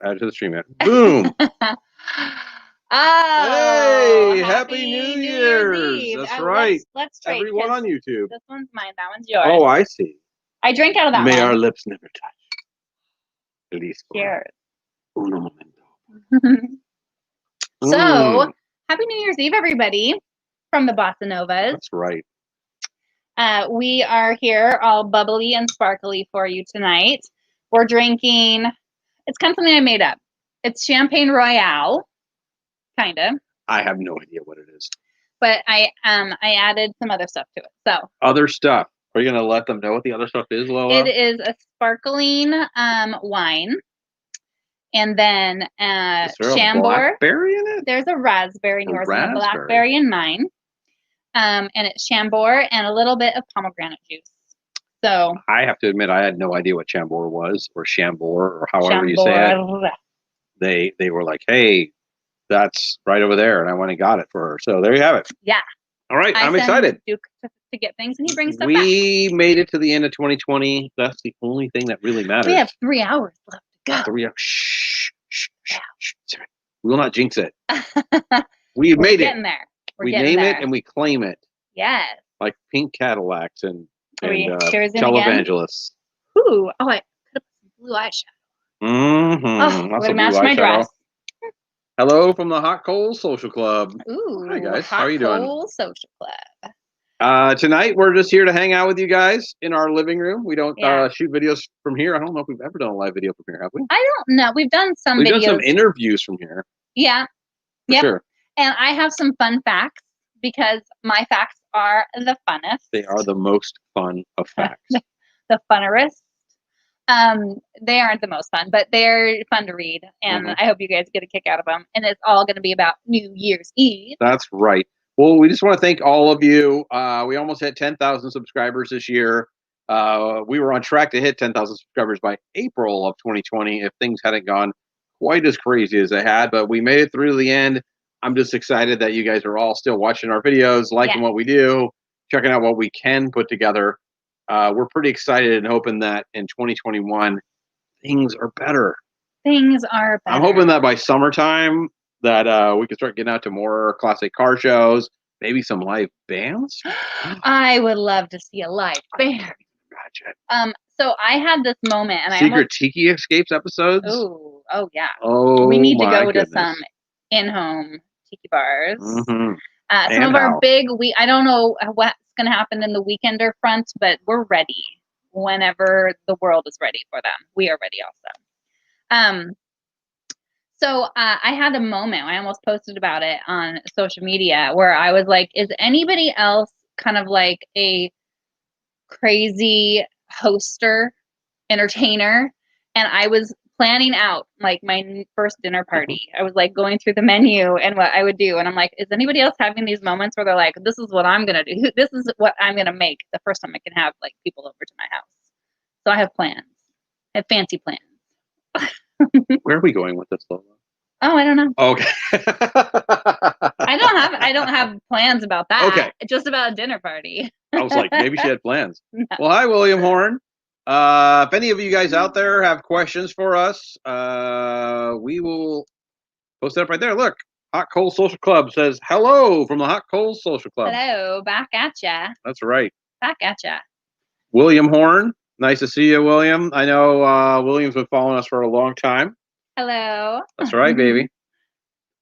Add to the stream. Boom. Oh, hey, Happy New Year's. Eve. That's right. Let's trade. Everyone on YouTube. This one's mine. That one's yours. Oh, I see. I drank out of that May one. our lips never touch. At least. Cheers. Uno momento. So, Happy New Year's Eve, everybody, from the BossaNovas. That's right. We are here all bubbly and sparkly for you tonight. We're drinking, it's kind of something I made up. It's Champagne Royale, kind of. I have no idea what it is. But I added some other stuff to it. So other stuff. Are you going to let them know what the other stuff is, Lola? It is a sparkling wine. And then is there Chambord. A blackberry in it? There's a raspberry in yours and a blackberry in mine. And it's Chambord and a little bit of pomegranate juice. So I have to admit, I had no idea what Chambord was, or Chambord, or however you say it. They were like, hey, that's right over there. And I went and got it for her. So there you have it. Yeah. All right. I'm excited. Duke to get things, and he brings stuff We made it to the end of 2020. That's the only thing that really matters. We have 3 hours left to go. 3 hours. Shh. We will not jinx it. We've made it. There. We name it and we claim it. Yes. Like pink Cadillacs and Ooh. televangelists. Oh, I could have put some blue eyeshadow. Mm-hmm. Would have matched my dress. Hello from the Hot Coal Social Club. Ooh. Hi guys. How are you doing? Hot Coal Social Club. Tonight we're just here to hang out with you guys in our living room. We don't shoot videos from here. I don't know if we've ever done a live video from here, have we? I don't know. We've done some videos. We've done some interviews from here. Yeah. For sure. And I have some fun facts because my facts are the funnest. They are the most fun of facts. The funnerest. They aren't the most fun, but they're fun to read. And I hope you guys get a kick out of them. And it's all going to be about New Year's Eve. That's right. Well, we just want to thank all of you. We almost hit 10,000 subscribers this year. We were on track to hit 10,000 subscribers by April of 2020 if things hadn't gone quite as crazy as they had. But we made it through to the end. I'm just excited that you guys are all still watching our videos, liking what we do, checking out what we can put together. We're pretty excited and hoping that in 2021, things are better. Things are better. I'm hoping that by summertime, that we can start getting out to more classic car shows, maybe some live bands. I would love to see a live band. Imagine. So I had this moment, and Secret Tiki Escapes episodes. Oh yeah. Oh, we need to go to some in-home tiki bars. Mm-hmm. Some of our big. I don't know what's going to happen in the weekender front, but we're ready whenever the world is ready for them. We are ready also. So I had a moment, I almost posted about it on social media, where I was like, is anybody else kind of like a crazy hoster, entertainer? And I was planning out like my first dinner party. I was like going through the menu and what I would do. And I'm like, is anybody else having these moments where they're like, this is what I'm going to do. This is what I'm going to make the first time I can have like people over to my house. So I have plans. I have fancy plans. Where are we going with this, Lola? Oh, I don't know. Okay. I don't have plans about that. Okay. Just about a dinner party. I was like, maybe she had plans. No. Well, hi, William Horn. If any of you guys out there have questions for us, we will post it up right there. Look, Hot Coal Social Club says hello from the Hot Coal Social Club. Hello, back at ya. That's right. Back at ya. William Horn. Nice to see you, William. I know William's been following us for a long time. Hello. That's right, baby.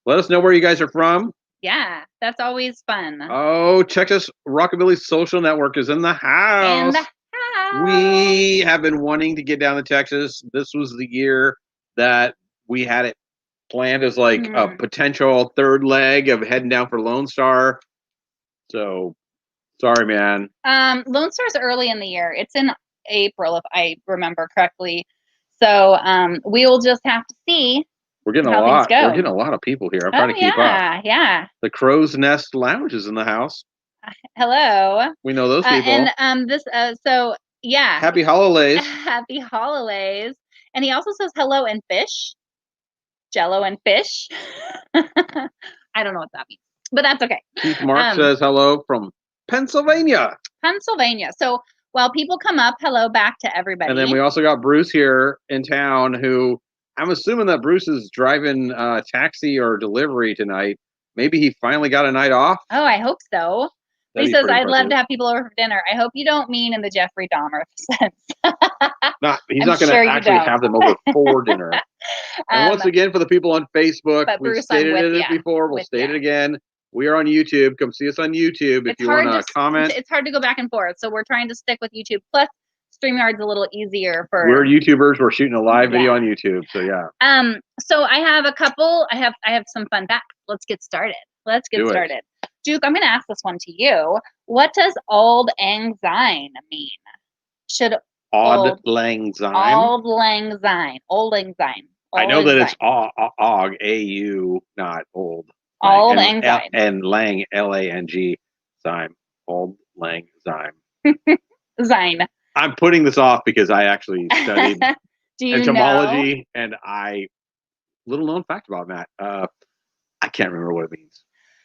Let us know where you guys are from. Yeah, that's always fun. Oh, Texas Rockabilly Social Network is in the house. In the house. We have been wanting to get down to Texas. This was the year that we had it planned as like a potential third leg of heading down for Lone Star. So, sorry, man. Lone Star's early in the year. It's in April, if I remember correctly. So we will just have to see. We're getting a lot. We're getting a lot of people here. I'm trying to keep up. Yeah. The Crow's Nest Lounge is in the house. Hello. We know those people. And this. So yeah. Happy holidays. Happy holidays. And he also says hello and fish. Jello and fish. I don't know what that means, but that's okay. Keith Mark says hello from Pennsylvania. So while people come up, hello back to everybody. And then we also got Bruce here in town who I'm assuming that Bruce is driving taxi or delivery tonight. Maybe he finally got a night off. Oh, I hope so. He says, I'd love to have people over for dinner. I hope you don't mean in the Jeffrey Dahmer sense. He's not going to actually have them over for dinner. And once again, for the people on Facebook, we've stated it before. We'll state it again. We are on YouTube. Come see us on YouTube if you want to comment. It's hard to go back and forth, so we're trying to stick with YouTube. Plus, StreamYard's a little easier for. We're YouTubers. We're shooting a live video on YouTube, so yeah. So I have a couple. I have some fun facts. Let's get started. Duke, I'm going to ask this one to you. What does Auld Lang Syne mean? Should Auld Lang Syne? Auld Lang Syne. Auld Lang Syne. I know that it's Og, A-U, not old. Auld Lang Syne. And Lang, L-A-N-G, Syne. Auld Lang Syne. Syne. I'm putting this off because I actually studied etymology, know? And little known fact about Matt. I can't remember what it means.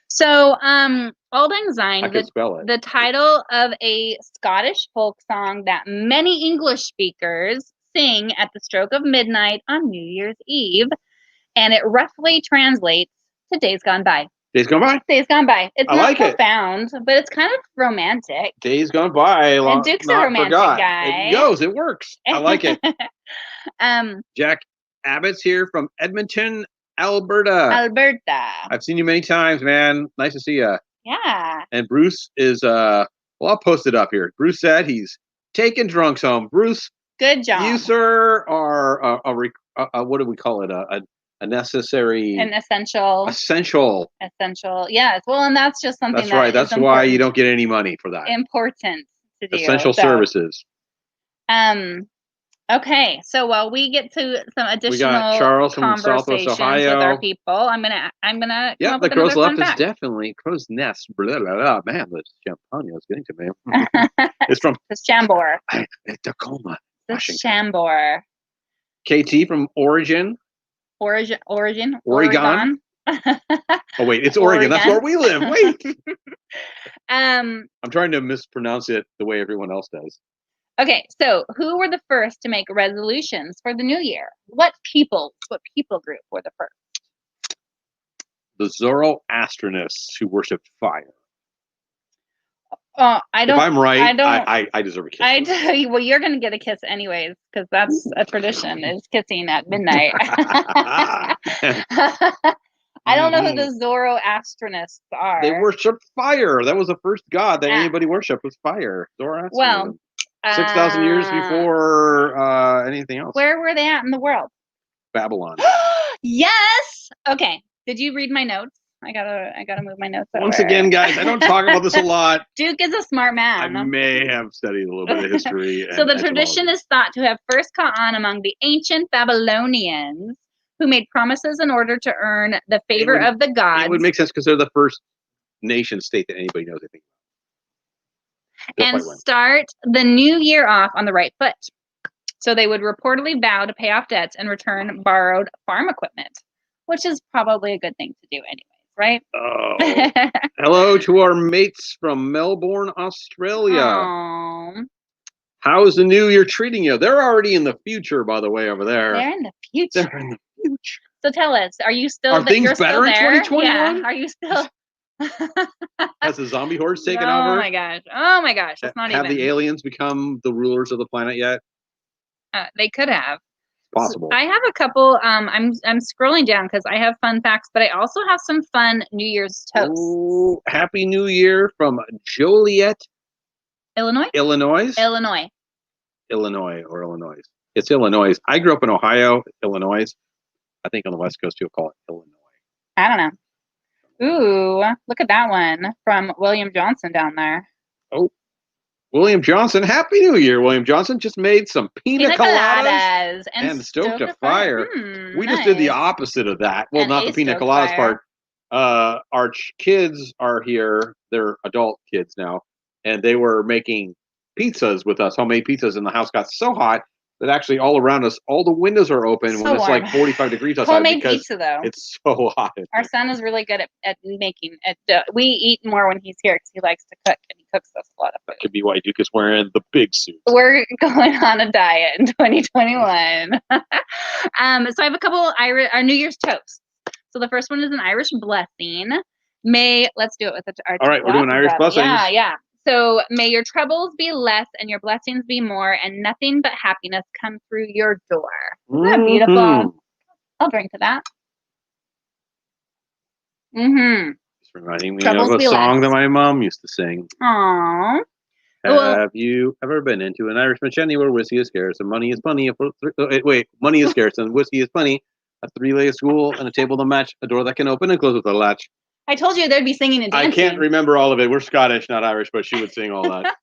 So, Auld Lang Syne, I can spell it. The title of a Scottish folk song that many English speakers sing at the stroke of midnight on New Year's Eve, and it roughly translates to Days Gone By. Days Gone By? Days Gone By. It's not profound, but it's kind of romantic. Days Gone By. And Duke's a romantic guy. It goes. It works. I like it. Jack Abbott's here from Edmonton, Alberta. I've seen you many times, man. Nice to see you. Yeah. And Bruce is, I'll post it up here. Bruce said he's taking drunks home. Bruce. Good job. You, sir, are what do we call it? An essential. Yes. Well, and that's just something that's right. That's why you don't get any money for that. Important to do. Essential services. Okay. So while we get to some additional Charles from conversations with our people, I'm gonna yeah, the crow's left is definitely crow's nest. Blah, blah, blah. Man, the champagne is getting to me. It's from the Chambord. Tacoma. The Chambord. KT from Oregon. Oregon. Oh wait, it's Oregon. That's where we live. Wait. I'm trying to mispronounce it the way everyone else does. Okay, so who were the first to make resolutions for the new year? What people group were the first? The Zoroastrianists who worshipped fire. I don't. If I'm right, I deserve a kiss. I tell you, well, you're gonna get a kiss anyways, because that's a tradition. Is kissing at midnight. I don't know who the Zoroastrianists are. They worship fire. That was the first god that anybody worshipped was fire. Zoroastrianism. Well, 6,000 years before anything else. Where were they at in the world? Babylon. Yes. Okay. Did you read my notes? I gotta move my notes over. Once again, guys, I don't talk about this a lot. Duke is a smart man. I may have studied a little bit of history. So the tradition is thought to have first caught on among the ancient Babylonians, who made promises in order to earn the favor of the gods. It would make sense because they're the first nation state that anybody knows anything about. And start the new year off on the right foot. So they would reportedly vow to pay off debts and return borrowed farm equipment, which is probably a good thing to do anyways, right? Oh. Hello to our mates from Melbourne, Australia. Aww. How is the new year treating you? They're already in the future, by the way, over there. They're in the future. They're in the future. So tell us, are you still? Are things better in 2021? Yeah. Are you still? Has the zombie hordes taken over? Oh my gosh! Oh my gosh! It's not have even. The aliens become the rulers of the planet yet? They could have. Possible. So I have a couple. I'm scrolling down because I have fun facts, but I also have some fun New Year's toasts. Oh, Happy New Year from Joliet, Illinois. It's Illinois. I grew up in Ohio, Illinois. I think on the West Coast you'll call it Illinois. I don't know. Ooh, look at that one from William Johnson down there. Oh, William Johnson. Happy New Year, William Johnson. Just made some pina coladas and stoked a fire. We nice. just did the opposite of that. Well, not the pina coladas part. Our kids are here. They're adult kids now. And they were making pizzas with us, homemade pizzas. And the house got so hot that actually all around us, all the windows are open when it's like 45 degrees outside. Homemade pizza, though. It's so hot. Our son is really good at making it. We eat more when he's here because he likes to cook and he cooks us a lot of That food. could be why Duke is wearing the big suit. We're going on a diet in 2021. So I have a couple our New Year's toasts. So the first one is an Irish blessing. Let's do it with our All right, we're doing Irish blessings. Yeah. So may your troubles be less and your blessings be more, and nothing but happiness come through your door. Isn't that beautiful? I'll drink to that. It's reminding me of a song that my mom used to sing. Aww. Have you ever been into an Irish machete where whiskey is scarce and money is plenty? Money is scarce and whiskey is plenty. A three-legged stool and a table to match. A door that can open and close with a latch. I told you there'd be singing and dancing. I can't remember all of it. We're Scottish, not Irish, but she would sing all that.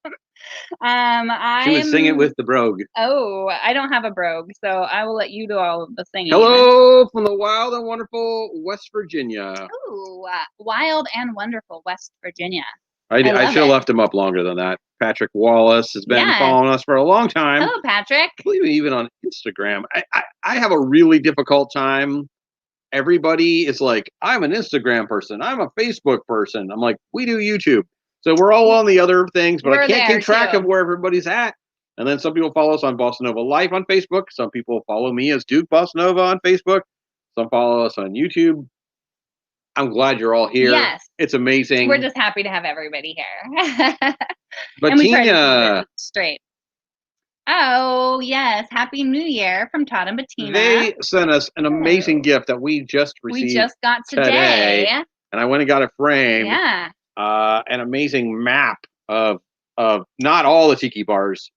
She would sing it with the brogue. Oh, I don't have a brogue, so I will let you do all of the singing. Hello from the wild and wonderful West Virginia. Ooh, wild and wonderful West Virginia. I should have left him up longer than that. Patrick Wallace has been following us for a long time. Hello, Patrick. I believe even on Instagram. I have a really difficult time. Everybody is like, I'm an Instagram person. I'm a Facebook person. I'm like, we do YouTube. So we're all on the other things, but I can't keep track of where everybody's at. And then some people follow us on BossaNova Life on Facebook. Some people follow me as Duke BossaNova on Facebook. Some follow us on YouTube. I'm glad you're all here. Yes. It's amazing. We're just happy to have everybody here. But and we Tina, try to keep it straight. Oh, yes. Happy New Year from Todd and Bettina. They sent us an amazing gift that we just received. We just got today. And I went and got it framed. Yeah. An amazing map of not all the tiki bars,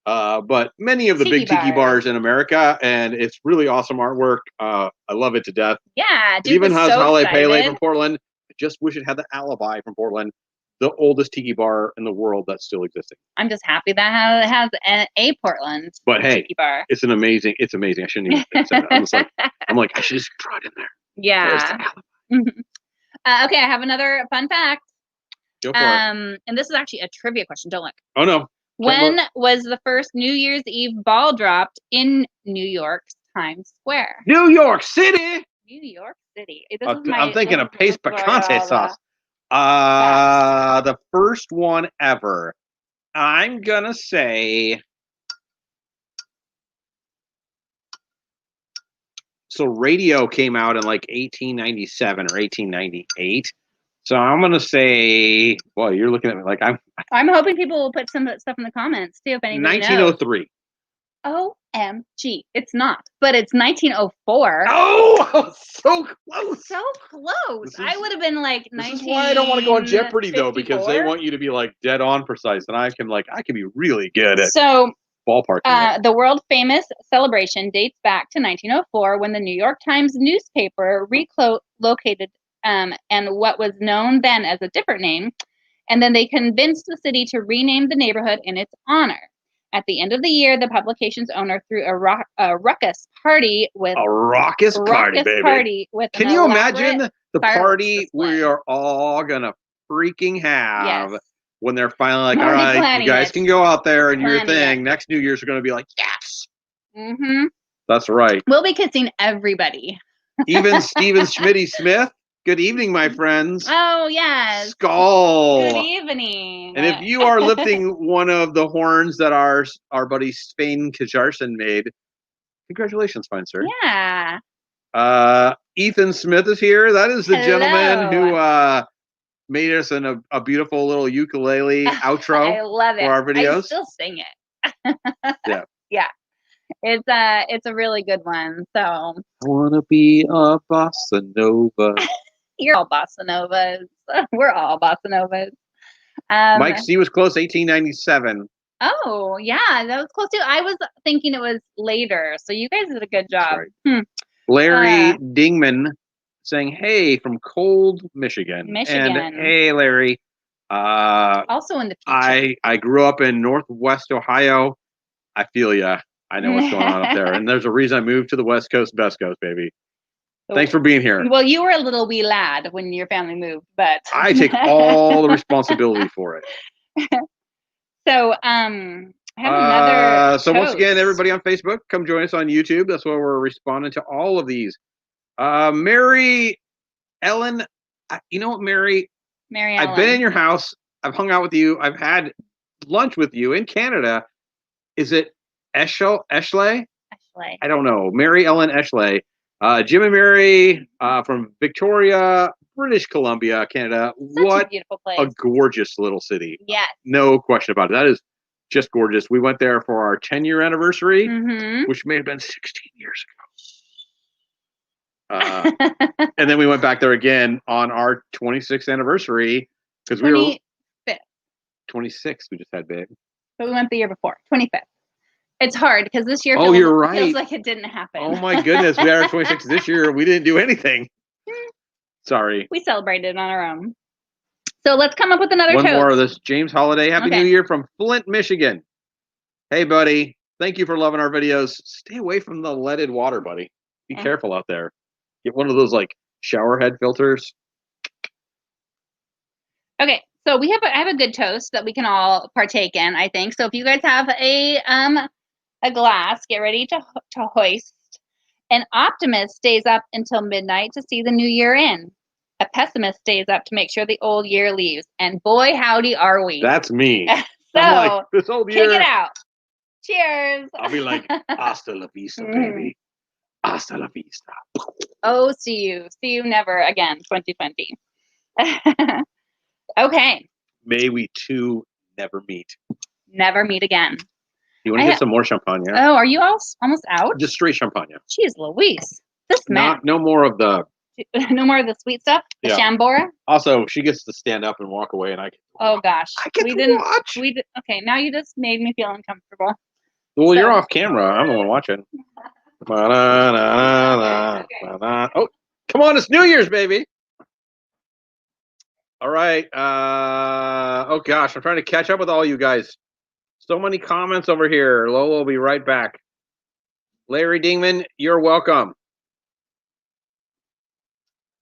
but many of the big tiki bars in America. And it's really awesome artwork. I love it to death. Yeah. It even has Halle Pele from Portland. I just wish it had the Alibi from Portland, the oldest tiki bar in the world that's still existing. I'm just happy that it has a Portland tiki bar. It's amazing. I shouldn't even say that. I'm like, I should just draw it in there. Yeah. Okay, I have another fun fact. Go for it. And this is actually a trivia question. Don't look. Oh, no. When was the first New Year's Eve ball dropped in New York's Times Square? New York City. New York City. I'm thinking of paste picante sauce. The first one ever. I'm gonna say. So radio came out in like 1897 or 1898. So I'm gonna say. Well, you're looking at me like I'm hoping people will put some stuff in the comments too. If anybody 1903. Knows. OMG. It's not, but it's 1904. Oh, so close. So close. I would have been like 19. This is why I don't want to go on Jeopardy though, because they want you to be like dead on precise, and I can be really good at ballparking. The world famous celebration dates back to 1904 when the New York Times newspaper relocated and what was known then as a different name, and then they convinced the city to rename the neighborhood in its honor. At the end of the year, the publication's owner threw a raucous party with Can you imagine the party we are all gonna freaking have when they're finally like, all right, you guys can go out there and your thing. Next New Year's are gonna be like, yes. Mm-hmm. That's right. We'll be kissing everybody. Even Stephen Schmitty Smith. Good evening, my friends. Oh, yes. Skull. Good evening. And if you are lifting one of the horns that our buddy Spain Kajarson made, congratulations, fine sir. Yeah. Ethan Smith is here. That is the gentleman who made us a beautiful little ukulele outro. I love it. For our videos. I still sing it. Yeah. Yeah. It's a really good one. So I wanna be a bossa nova. You're all bossa novas. We're all bossa novas. Mike C was close, 1897. Oh yeah, that was close too. I was thinking it was later, so you guys did a good job. Right. Larry Dingman saying, "Hey, from cold Michigan." And hey, Larry. Also in the future. I grew up in Northwest Ohio. I feel ya. I know what's going on up there, and there's a reason I moved to the West Coast, best coast, baby. Thanks for being here. Well, you were a little wee lad when your family moved, but I take all the responsibility for it. So, I have another. So once again, everybody on Facebook, come join us on YouTube. That's where we're responding to all of these. Mary Ellen, you know what, Mary? Mary Ellen. I've been in your house I've hung out with you. I've had lunch with you in Canada. Is it Eshley? Ashley. I don't know. Mary Ellen Eshley. Jim and Mary from Victoria, British Columbia, Canada. Such What a beautiful place. a gorgeous little city. Yes. No question about it. That is just gorgeous. We went there for our 10-year anniversary, Mm-hmm. which may have been 16 years ago. And then we went back there again on our 26th anniversary because we were 26. We just had, babe. But we went the year before, 25th. It's hard because this year you're right. feels like it didn't happen. Oh my goodness, we had our 26th this year. We didn't do anything. Sorry. We celebrated on our own. So let's come up with another One toast. more of this. James Holiday. Happy New Year from Flint, Michigan. Hey, buddy. Thank you for loving our videos. Stay away from the leaded water, buddy. Be careful out there. Get one of those like shower head filters. Okay, so I have a good toast that we can all partake in, I think. So if you guys have a glass, get ready to hoist. An optimist stays up until midnight to see the new year in. A pessimist stays up to make sure the old year leaves. And boy, howdy are we. That's me. So I'm like, this old year. kick it out. Cheers. I'll be like, hasta la vista, baby. Hasta la vista. Oh, see you never again, 2020. Okay. May we two never meet. Never meet again. You want to get some more champagne? Oh, are you almost out? Just straight champagne. Jeez Louise. This man. No more of the... No more of the sweet stuff? The Shambora? Also, she gets to stand up and walk away, and I... Oh, gosh. I get to watch. Okay, now you just made me feel uncomfortable. Well, you're off camera. I'm the one watching. Oh, come on. It's New Year's, baby. All right. Oh, gosh. I'm trying to catch up with all you guys. So many comments over here. Lola will be right back. Larry Dingman, you're welcome.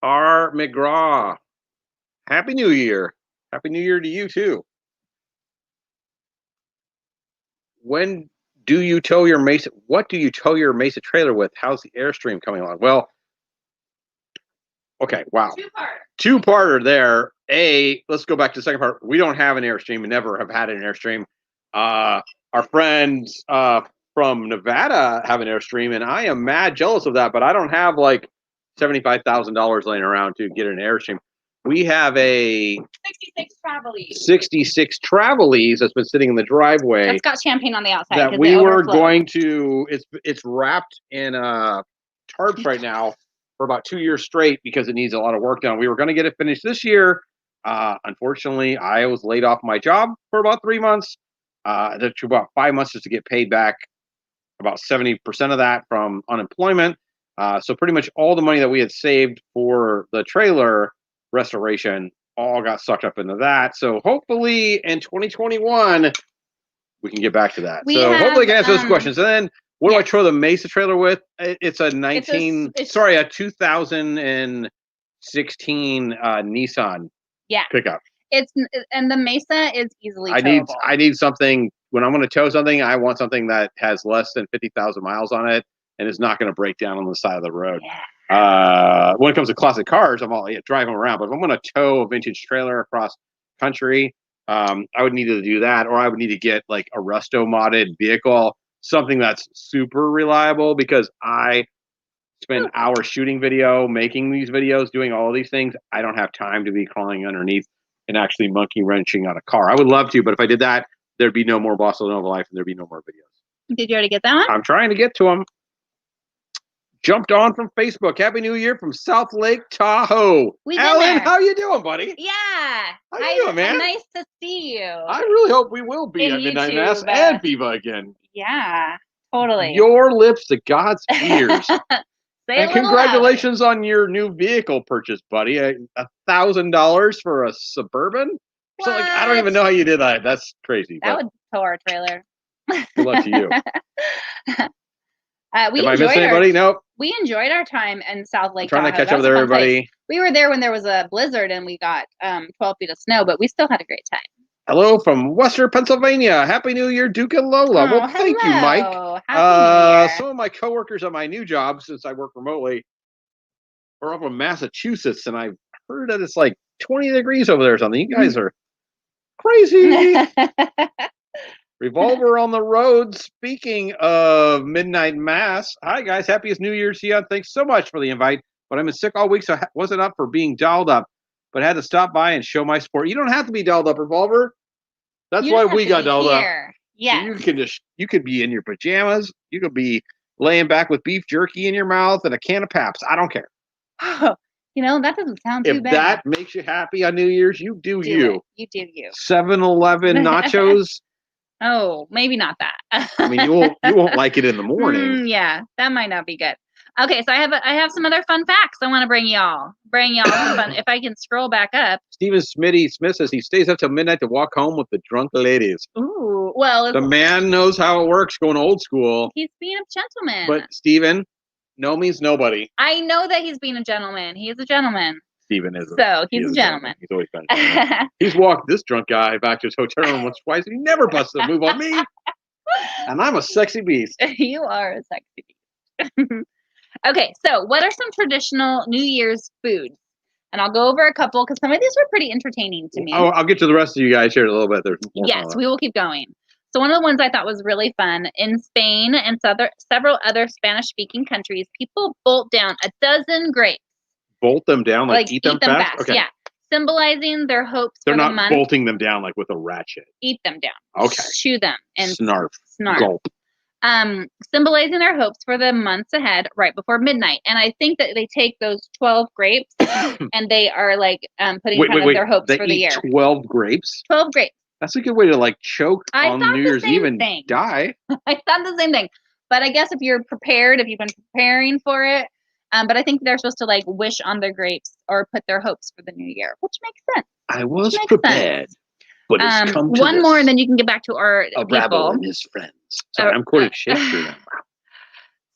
R. McGraw, Happy New Year. Happy New Year to you, too. When do you tow your Mesa? What do you tow your Mesa trailer with? How's the Airstream coming along? Well, okay, wow. Two-parter there. Let's go back to the second part. We don't have an Airstream and never have had an Airstream. Our friends from Nevada have an Airstream, and I am mad jealous of that, but I don't have like $75,000 laying around to get an Airstream. We have a 66 Travelese that's been sitting in the driveway. It's got champagne on the outside. That we were going to. It's wrapped in tarps right now for about 2 years straight because it needs a lot of work done. We were going to get it finished this year. Unfortunately, I was laid off my job for about 3 months. It took about 5 months just to get paid back about 70% of that from unemployment. So pretty much all the money that we had saved for the trailer restoration all got sucked up into that. So hopefully in 2021 we can get back to that. Hopefully I can answer those questions. And then what do I throw the Mesa trailer with? It's a 2016 Nissan pickup. And the Mesa is easily towable. I need something when I'm going to tow something. I want something that has less than 50,000 miles on it and is not going to break down on the side of the road. When it comes to classic cars, I'm all driving around. But if I'm going to tow a vintage trailer across country, I would need to do that, or I would need to get like a resto modded vehicle, something that's super reliable, because I spend hours shooting video, making these videos, doing all of these things. I don't have time to be crawling underneath and actually monkey wrenching on a car. I would love to, but if I did that, there'd be no more BossaNova Life and there'd be no more videos. Did you already get that one? I'm trying to get to them. Jumped on from Facebook. Happy New Year from South Lake Tahoe. Alan, how you doing, buddy? Yeah. How you doing, man? Nice to see you. I really hope we will be at Midnight Mass and Viva again. Yeah, totally. Your lips to God's ears. And congratulations on your new vehicle purchase, buddy. $1,000 for a Suburban? So like, I don't even know how you did that. That's crazy. That would tow our trailer. Good luck to you. Am I missing anybody? Nope. We enjoyed our time in South Lake. Trying to catch up with everybody. We were there when there was a blizzard and we got 12 feet of snow, but we still had a great time. Hello from Western Pennsylvania. Happy New Year, Duke and Lola. Well, thank you, Mike. Happy New Year. Some of my coworkers on my new job, since I work remotely, are up in Massachusetts, and I've heard that it's like 20 degrees over there or something. You guys are Crazy. Revolver on the road. Speaking of midnight mass, hi guys, happiest New Year's to you. Thanks so much for the invite. But I've been sick all week, so I wasn't up for being dialed up. But had to stop by and show my support. You don't have to be dialed up, Revolver. That's why we got dialed up. Yeah. You could be in your pajamas. You could be laying back with beef jerky in your mouth and a can of Paps. I don't care. You know, that doesn't sound too bad. If that makes you happy on New Year's, you do you. You do you. 7-Eleven nachos. Oh, maybe not that. I mean, you won't like it in the morning. Yeah, that might not be good. Okay, so I have some other fun facts I want to bring y'all some fun. If I can scroll back up. Stephen Smith says he stays up till midnight to walk home with the drunk ladies. Ooh, well, the man knows how it works, going old school. He's being a gentleman. But Stephen, no means nobody. I know that he's being a gentleman. He is a gentleman. Stephen is. So he's a gentleman. He's always been a gentleman. He's walked this drunk guy back to his hotel room once, twice. He never busted a move on me. And I'm a sexy beast. You are a sexy beast. Okay, so what are some traditional New Year's foods? And I'll go over a couple because some of these were pretty entertaining to me. Oh, I'll get to the rest of you guys here in a little bit. Yes, we will keep going. So one of the ones I thought was really fun, in Spain and several other Spanish-speaking countries, people bolt down a dozen grapes. Bolt them down? Like eat them fast? Okay. Yeah. Symbolizing their hopes for the month. They're not bolting them down like with a ratchet. Eat them down. Okay. Chew them. And snarf. Gulp. Symbolizing their hopes for the months ahead right before midnight. And I think that they take those 12 grapes and they are like putting their hopes for the year. 12 grapes? 12 grapes. That's a good way to like choke on New Year's Eve and die. I thought the same thing. But I guess if you're prepared, if you've been preparing for it, but I think they're supposed to like wish on their grapes or put their hopes for the new year, which makes sense. I was prepared. But it's come to one more, and then you can get back to our rabble and his friends. Sorry, I'm quoting Shakespeare now.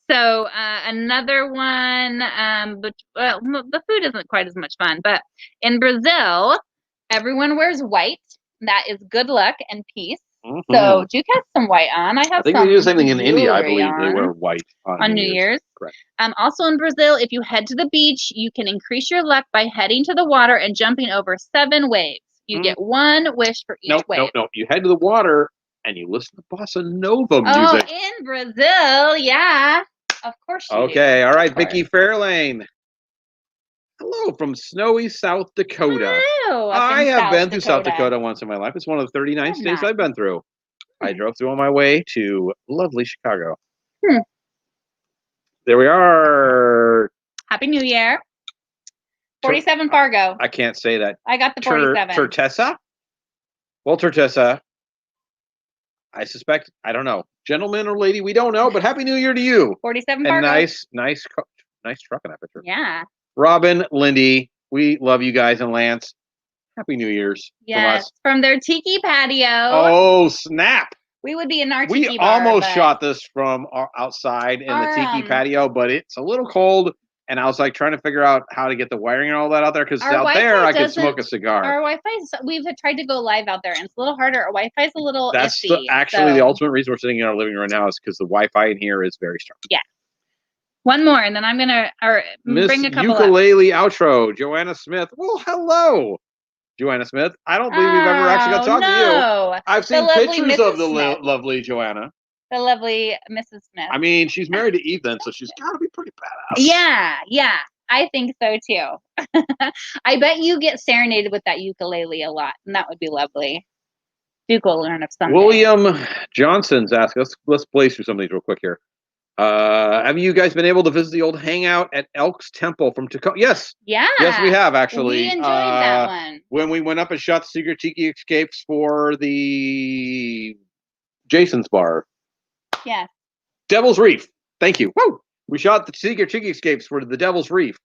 So another one, but the food isn't quite as much fun. But in Brazil, everyone wears white. That is good luck and peace. Mm-hmm. So Duke has some white on. I think they do the same thing in India. I believe they wear white on New Year's. Correct. Also in Brazil, if you head to the beach, you can increase your luck by heading to the water and jumping over 7 waves. You get one wish for each wave. No. You head to the water and you listen to BossaNova music. Oh, in Brazil, yeah. Of course you do. Okay, all right, Vicki Fairlane. Hello from snowy South Dakota. Hello. I have been through South Dakota once in my life. It's one of the 39 states I've been through. I drove through on my way to lovely Chicago. There we are. Happy New Year. 47 Fargo. I can't say that. I got the 47. Tertessa? Well, Tertessa, I suspect, I don't know. Gentleman or lady, we don't know, but Happy New Year to you. 47 Fargo. And nice truck in that picture. Yeah. Robin, Lindy, we love you guys, and Lance. Happy New Year's. Yes, from their Tiki patio. Oh, snap. We would be in our Tiki We bar, almost shot this from outside in the Tiki patio, but it's a little cold. And I was like trying to figure out how to get the wiring and all that out there because out there I could smoke a cigar. Our Wi-Fi, we've tried to go live out there and it's a little harder. Our Wi-Fi is a little That's iffy. The ultimate reason we're sitting in our living room right now is because the Wi-Fi in here is very strong. Yeah. One more, and then I'm gonna bring a couple ukulele outro. Joanna Smith. Well, hello, Joanna Smith. I don't believe we've ever actually got to talk to you. I've seen pictures of the lovely Joanna. The lovely Mrs. Smith. I mean, she's married to Ethan, so she's got to be pretty badass. Yeah, I think so too. I bet you get serenaded with that ukulele a lot, and that would be lovely. Duke will learn of something. William Johnson's asked us. Let's blaze through some of these real quick here. Have you guys been able to visit the old hangout at Elk's Temple from Tacoma? Yes. Yeah. Yes, we have actually. We enjoyed that one. When we went up and shot the Secret Tiki Escapes for the Jason's Bar. Yeah. Devil's Reef. Thank you. Woo! We shot the Secret Tiki Escapes for the Devil's Reef.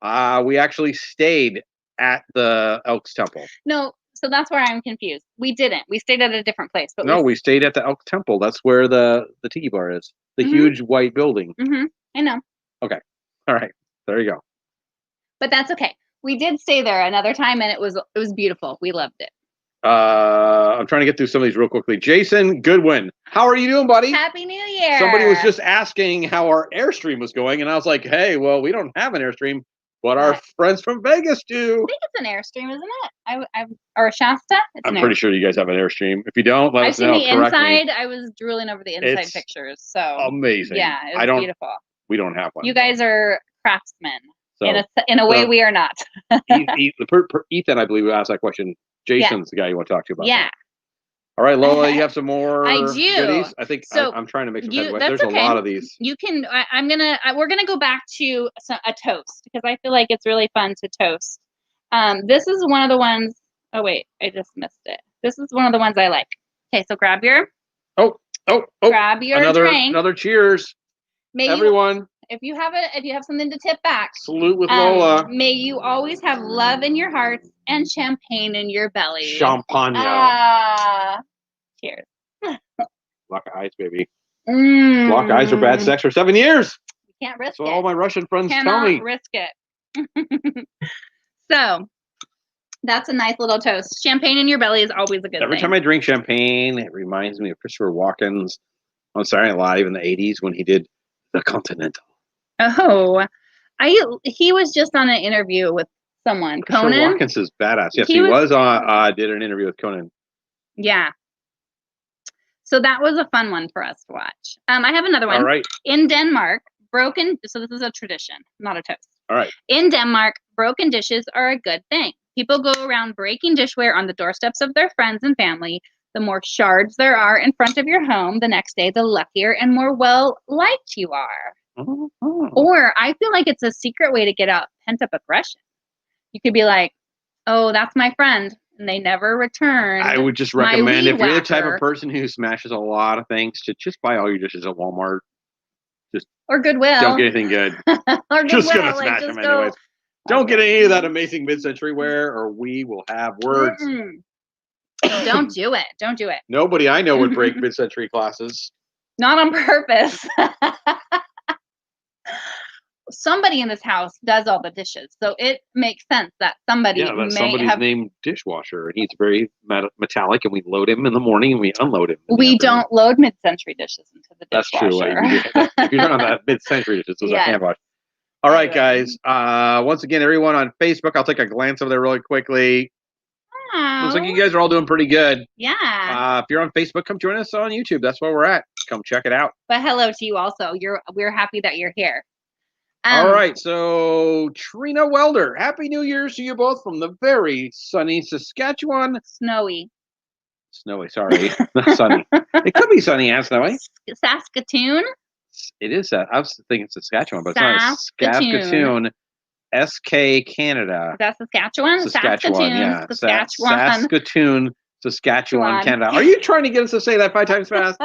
We actually stayed at the Elk's Temple. No, so that's where I'm confused. We didn't. We stayed at a different place. But we stayed at the Elk Temple. That's where the Tiki Bar is. The huge white building. Mm-hmm. I know. Okay. All right. There you go. But that's okay. We did stay there another time, and it was beautiful. We loved it. I'm trying to get through some of these real quickly. Jason Goodwin, how are you doing, buddy? Happy New Year. Somebody was just asking how our Airstream was going, and I was like, hey, well, we don't have an Airstream. But our friends from Vegas do. I think it's an Airstream, isn't it? Or a Shasta? I'm pretty sure you guys have an Airstream. If you don't, let us know. I've seen the inside. I was drooling over the inside pictures. So amazing. Yeah, it was beautiful. We don't have one. You guys are craftsmen. So, in a way, we are not. Ethan, I believe, asked that question. Jason's the guy you want to talk to about that. All right, Lola, you have some more goodies? I think I'm trying to make some headway. There's a lot of these. You can, we're going to go back to a toast because I feel like it's really fun to toast. This is one of the ones, oh wait, I just missed it. This is one of the ones I like. Okay, so grab your drink. Another cheers. Everyone. If you have something to tip back. Salute with Lola. May you always have love in your hearts and champagne in your belly. Champagne. Cheers. Lock eyes, baby. Lock eyes or bad sex for 7 years. You can't risk it. So all my Russian friends tell me. Risk it. So that's a nice little toast. Champagne in your belly is always a good thing. Every time I drink champagne, it reminds me of Christopher Walken's on Saturday Night Live in the 80s when he did The Continental. Oh, he was just on an interview with someone. Christopher Conan. Walken's is badass. Yes, he was on. Did an interview with Conan. Yeah. So that was a fun one for us to watch. I have another one. All right. In Denmark, so this is a tradition, not a toast. All right. In Denmark, broken dishes are a good thing. People go around breaking dishware on the doorsteps of their friends and family. The more shards there are in front of your home the next day, the luckier and more well-liked you are. Oh. Or I feel like it's a secret way to get out pent-up aggression. You could be like, oh, that's my friend, and they never return. I would just recommend, if you're the type of person who smashes a lot of things, to just buy all your dishes at Walmart. Or Goodwill. Don't get anything good. Or just going to smash them anyways. Don't get any of that amazing mid-century wear, or we will have words. Don't do it. Don't do it. Nobody I know would break mid-century glasses. Not on purpose. Somebody in this house does all the dishes, so it makes sense that somebody's named dishwasher, and he's very metallic, and we load him in the morning and we unload him. We don't load mid-century dishes into the dishwasher. That's true. If you're talking about mid-century dishes, those are hand wash. All right, guys. Once again, everyone on Facebook, I'll take a glance over there really quickly. Looks like you guys are all doing pretty good. Yeah. If you're on Facebook, come join us on YouTube. That's where we're at. Come check it out. But hello to you also. We're happy that you're here. All right, so Trina Welder, Happy New Year's to you both from the very sunny Saskatchewan. Snowy, sorry. Not sunny. It could be sunny and snowy. Saskatoon? It is. I was thinking Saskatchewan, but it's not. Saskatoon. SK Canada. Is that Saskatchewan? Saskatchewan, yeah. Saskatchewan. Saskatchewan, Canada. Are you trying to get us to say that 5 times fast?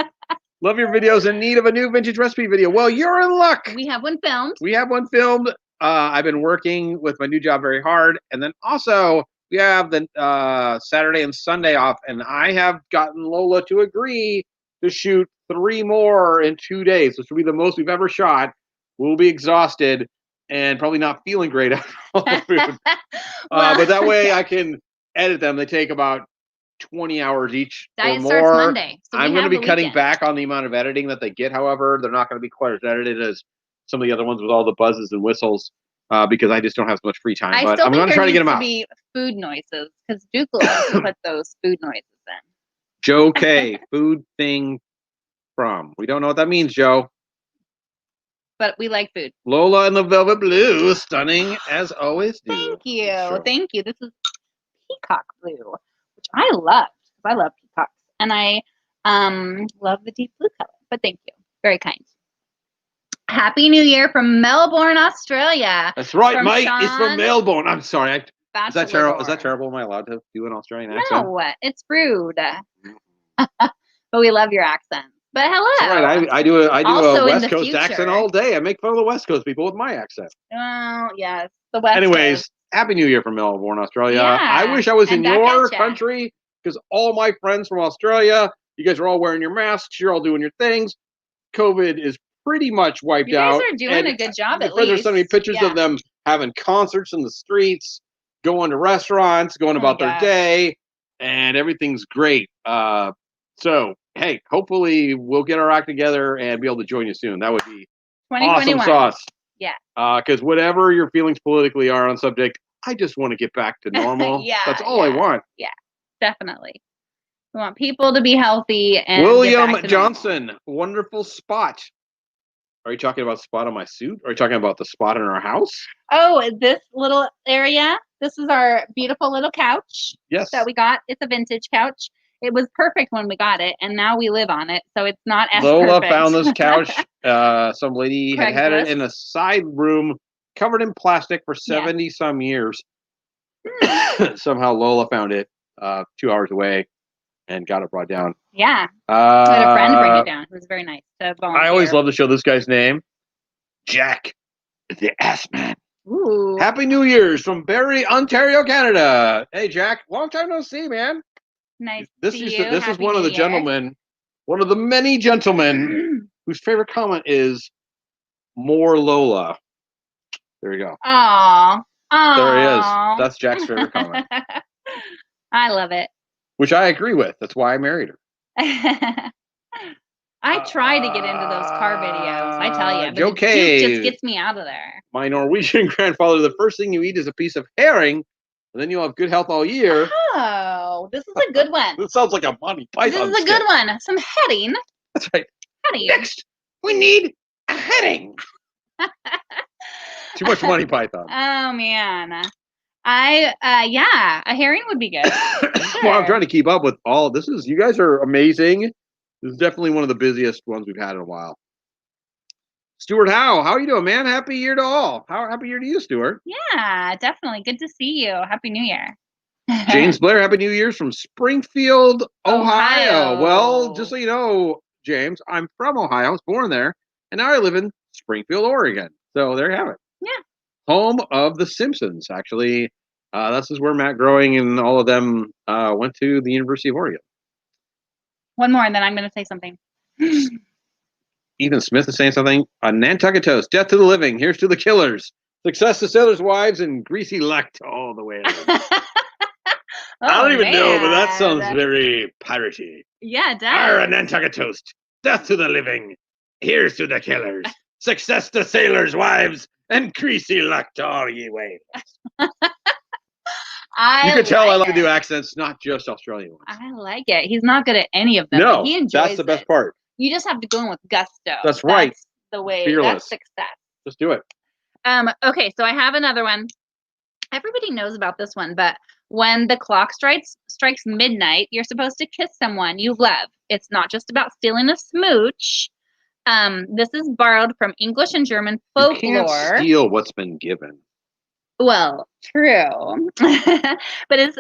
Love your videos. In need of a new vintage recipe video. Well, you're in luck. We have one filmed. I've been working with my new job very hard. And then also, we have the Saturday and Sunday off. And I have gotten Lola to agree to shoot 3 more in 2 days, which will be the most we've ever shot. We'll be exhausted and probably not feeling great after all the food. But that way I can edit them. They take about 20 hours each or more. Starts Monday, so I'm going to be cutting back on the amount of editing that they get. However, they're not going to be quite as edited as some of the other ones with all the buzzes and whistles because I just don't have so much free time. But I'm going to try to get them out. Be food noises because Duke will put those food noises in. Joe K. Food thing from. We don't know what that means, Joe. But we like food. Lola in the Velvet Blue, stunning as always. Thank you. Sure. Thank you. This is Peacock Blue, which I love. I love peacocks. And I love the deep blue color. But thank you. Very kind. Happy New Year from Melbourne, Australia. That's right, mate. It's from Melbourne. I'm sorry. Is that terrible? Is that terrible? Am I allowed to do an Australian accent? No, it's rude. But we love your accent. But hello. That's right. I do a West Coast accent all day. I make fun of the West Coast people with my accent. Oh, yes. The West Anyways, Coast. Happy New Year from Melbourne, Australia. Yeah, I wish I was in your country because all my friends from Australia, you guys are all wearing your masks. You're all doing your things. COVID is pretty much wiped out. You guys are doing a good job at least. My friends are sending me pictures of them having concerts in the streets, going to restaurants, going about their day, and everything's great. So, hey, hopefully we'll get our act together and be able to join you soon. That would be awesome sauce. Yeah. Because whatever your feelings politically are on subject, I just want to get back to normal. Yeah, That's all I want. Yeah, definitely. We want people to be healthy and William get back to Johnson, wonderful spot. Are you talking about spot on my suit? Or are you talking about the spot in our house? Oh, this little area. This is our beautiful little couch. Yes. That we got. It's a vintage couch. It was perfect when we got it, and now we live on it, so it's not as Lola perfect. found this couch. Some lady had it in a side room covered in plastic for 70 some years. Somehow Lola found it 2 hours away and got it brought down. Yeah. I had a friend bring it down. It was very nice to volunteer. I always love to show this guy's name. Jack the Ass Man. Ooh. Happy New Year's from Barrie, Ontario, Canada. Hey, Jack. Long time no see, man. Nice This to see you. This is one of the gentlemen, one of the many gentlemen whose favorite comment is more Lola. There you go. Aww. There he is. That's Jack's favorite comment. I love it. Which I agree with. That's why I married her. I try to get into those car videos. I tell you, but Joe the Duke just gets me out of there. My Norwegian grandfather, the first thing you eat is a piece of herring, and then you'll have good health all year. Oh, this is a good one. This sounds like a Monty Python. This is a good one. Some heading. That's right. Heading. Next, we need a heading. Too much Monty Python. Oh man. Yeah, a herring would be good. Sure. Well, I'm trying to keep up with all this. You guys are amazing. This is definitely one of the busiest ones we've had in a while. Stuart Howe, how are you doing, man? Happy year to all. Happy year to you, Stuart. Yeah, definitely. Good to see you. Happy New Year. James Blair, Happy New Year's from Springfield, Ohio. Well, just so you know, James, I'm from Ohio. I was born there, and now I live in Springfield, Oregon. So there you have it. Yeah. Home of the Simpsons, actually. This is where Matt Groening and all of them went to the University of Oregon. One more, and then I'm going to say something. Ethan Smith is saying something. Nantucket Toast, death to the living. Here's to the killers. Success to sailors' wives and greasy luck all the way. I don't even know, but that sounds very piratey. Yeah, it does. Arr, Nantucket Toast, death to the living. Here's to the killers. Success to sailors' wives and greasy luck to all ye whales. You can tell I like to do accents, not just Australian ones. I like it. He's not good at any of them. No, he enjoys that's the best part. You just have to go in with gusto. That's right. That's the way. Fearless. That's success. Just do it. Okay, so I have another one. Everybody knows about this one, but when the clock strikes midnight, you're supposed to kiss someone you love. It's not just about stealing a smooch. This is borrowed from English and German folklore. You can't steal what's been given. Well, true. But it's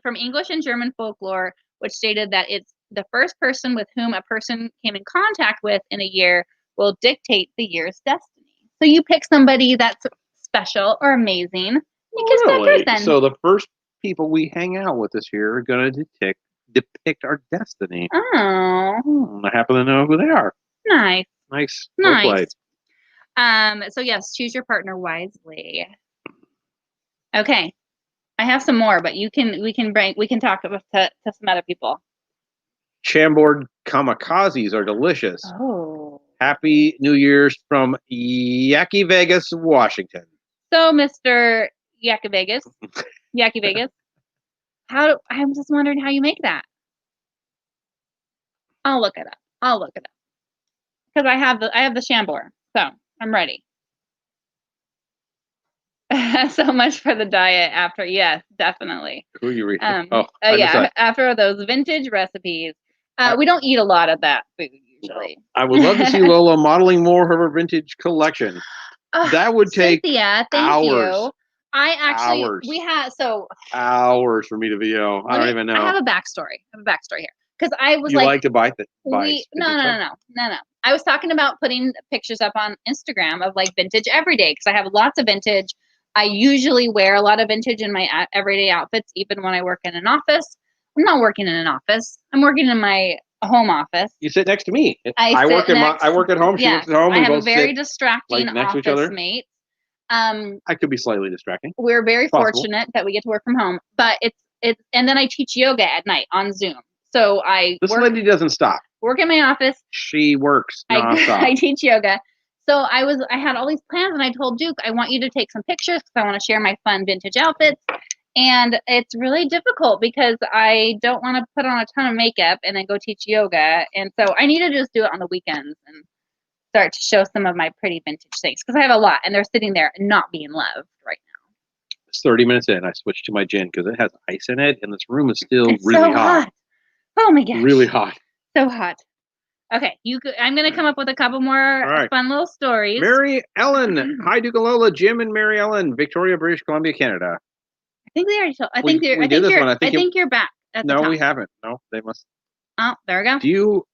from English and German folklore, which stated that it's the first person with whom a person came in contact with in a year will dictate the year's destiny. So you pick somebody that's special or amazing. You kiss that person. So the first people we hang out with this year are going to depict our destiny. Oh. I happen to know who they are. Nice. Nice. Nice. So yes, choose your partner wisely. Okay. I have some more, but we can talk about to some other people. Chambord kamikazes are delicious. Oh. Happy New Year's from Yaki Vegas, Washington. So, Mr. Yaki Vegas, I'm just wondering how you make that. I'll look it up. Because I have the Chambord, so I'm ready. So much for the diet after. Yes, definitely. Who are you reading? Yeah, after those vintage recipes. We don't eat a lot of that food usually. I would love to see Lola modeling more of her vintage collection. That would take Cynthia, thank hours. you. Hours. We had hours for me to video. I don't even know. I have a backstory. Here because I was like to buy no. I was talking about putting pictures up on Instagram of like vintage everyday because I have lots of vintage. I usually wear a lot of vintage in my everyday outfits, even when I work in an office. I'm not working in an office. I'm working in my home office. You sit next to me. I work at home. She works at home. I have a very distracting office mate. I could be slightly distracting. We're very fortunate that we get to work from home, but it's and then I teach yoga at night on Zoom. So this lady doesn't stop. Work in my office. She works nonstop. I teach yoga. So I had all these plans, and I told Duke, I want you to take some pictures because I want to share my fun vintage outfits. And it's really difficult because I don't want to put on a ton of makeup and then go teach yoga. And so I need to just do it on the weekends and start to show some of my pretty vintage things because I have a lot, and they're sitting there and not being loved right now. It's 30 minutes in. I switched to my gin because it has ice in it, and this room is still It's really so hot. Oh my gosh. Really hot. So hot. Okay, I'm going to come up with a couple more fun little stories. Mary Ellen. Hi, Duke and Lola. Jim and Mary Ellen. Victoria, British Columbia, Canada. I think they already told. I think you're back. At the top. We haven't. No, they must. Oh, there we go. Do you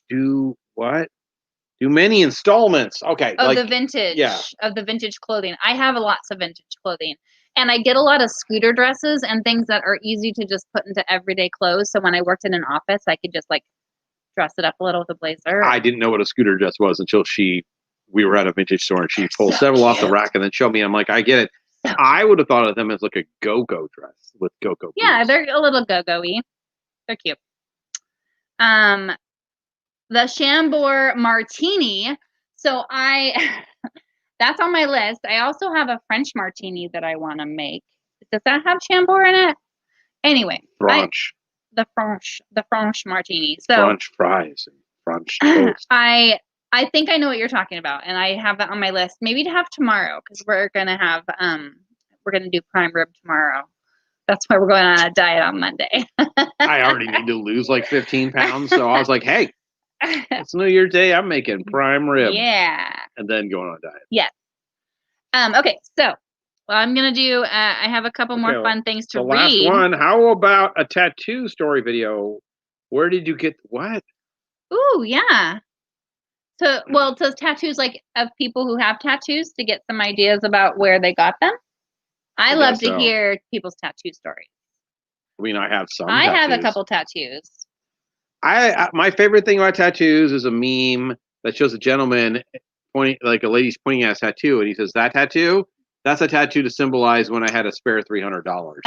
do what? Do many installments? Okay. Of the vintage. Yeah. Of the vintage clothing. I have lots of vintage clothing. And I get a lot of scooter dresses and things that are easy to just put into everyday clothes. So when I worked in an office, I could just like dress it up a little with a blazer. I didn't know what a scooter dress was until we were at a vintage store and she pulled several off the rack and then showed me. I'm like, I get it. So I would have thought of them as like a go-go dress with go-go boots. Yeah, they're a little go-go-y. They're cute. The Chambord Martini. So that's on my list. I also have a French martini that I want to make. Does that have Chambord in it? Anyway. French. The French martini. So French fries and French toast. I think I know what you're talking about, and I have that on my list. Maybe to have tomorrow because we're gonna do prime rib tomorrow. That's why we're going on a diet on Monday. I already need to lose like 15 pounds, so I was like, hey, it's New Year's Day. I'm making prime rib. Yeah. And then going on a diet. Yes. Okay, so I'm going to do, I have a couple more fun things to read. The last one, how about a tattoo story video? Where did you get what? Ooh, yeah. So, it says tattoos like of people who have tattoos to get some ideas about where they got them. I love to hear people's tattoo stories. I mean, I have some. I have a couple tattoos. My favorite thing about tattoos is a meme that shows a gentleman pointing, like a lady's pointing at a tattoo, and he says, "That tattoo, that's a tattoo to symbolize when I had a spare $300."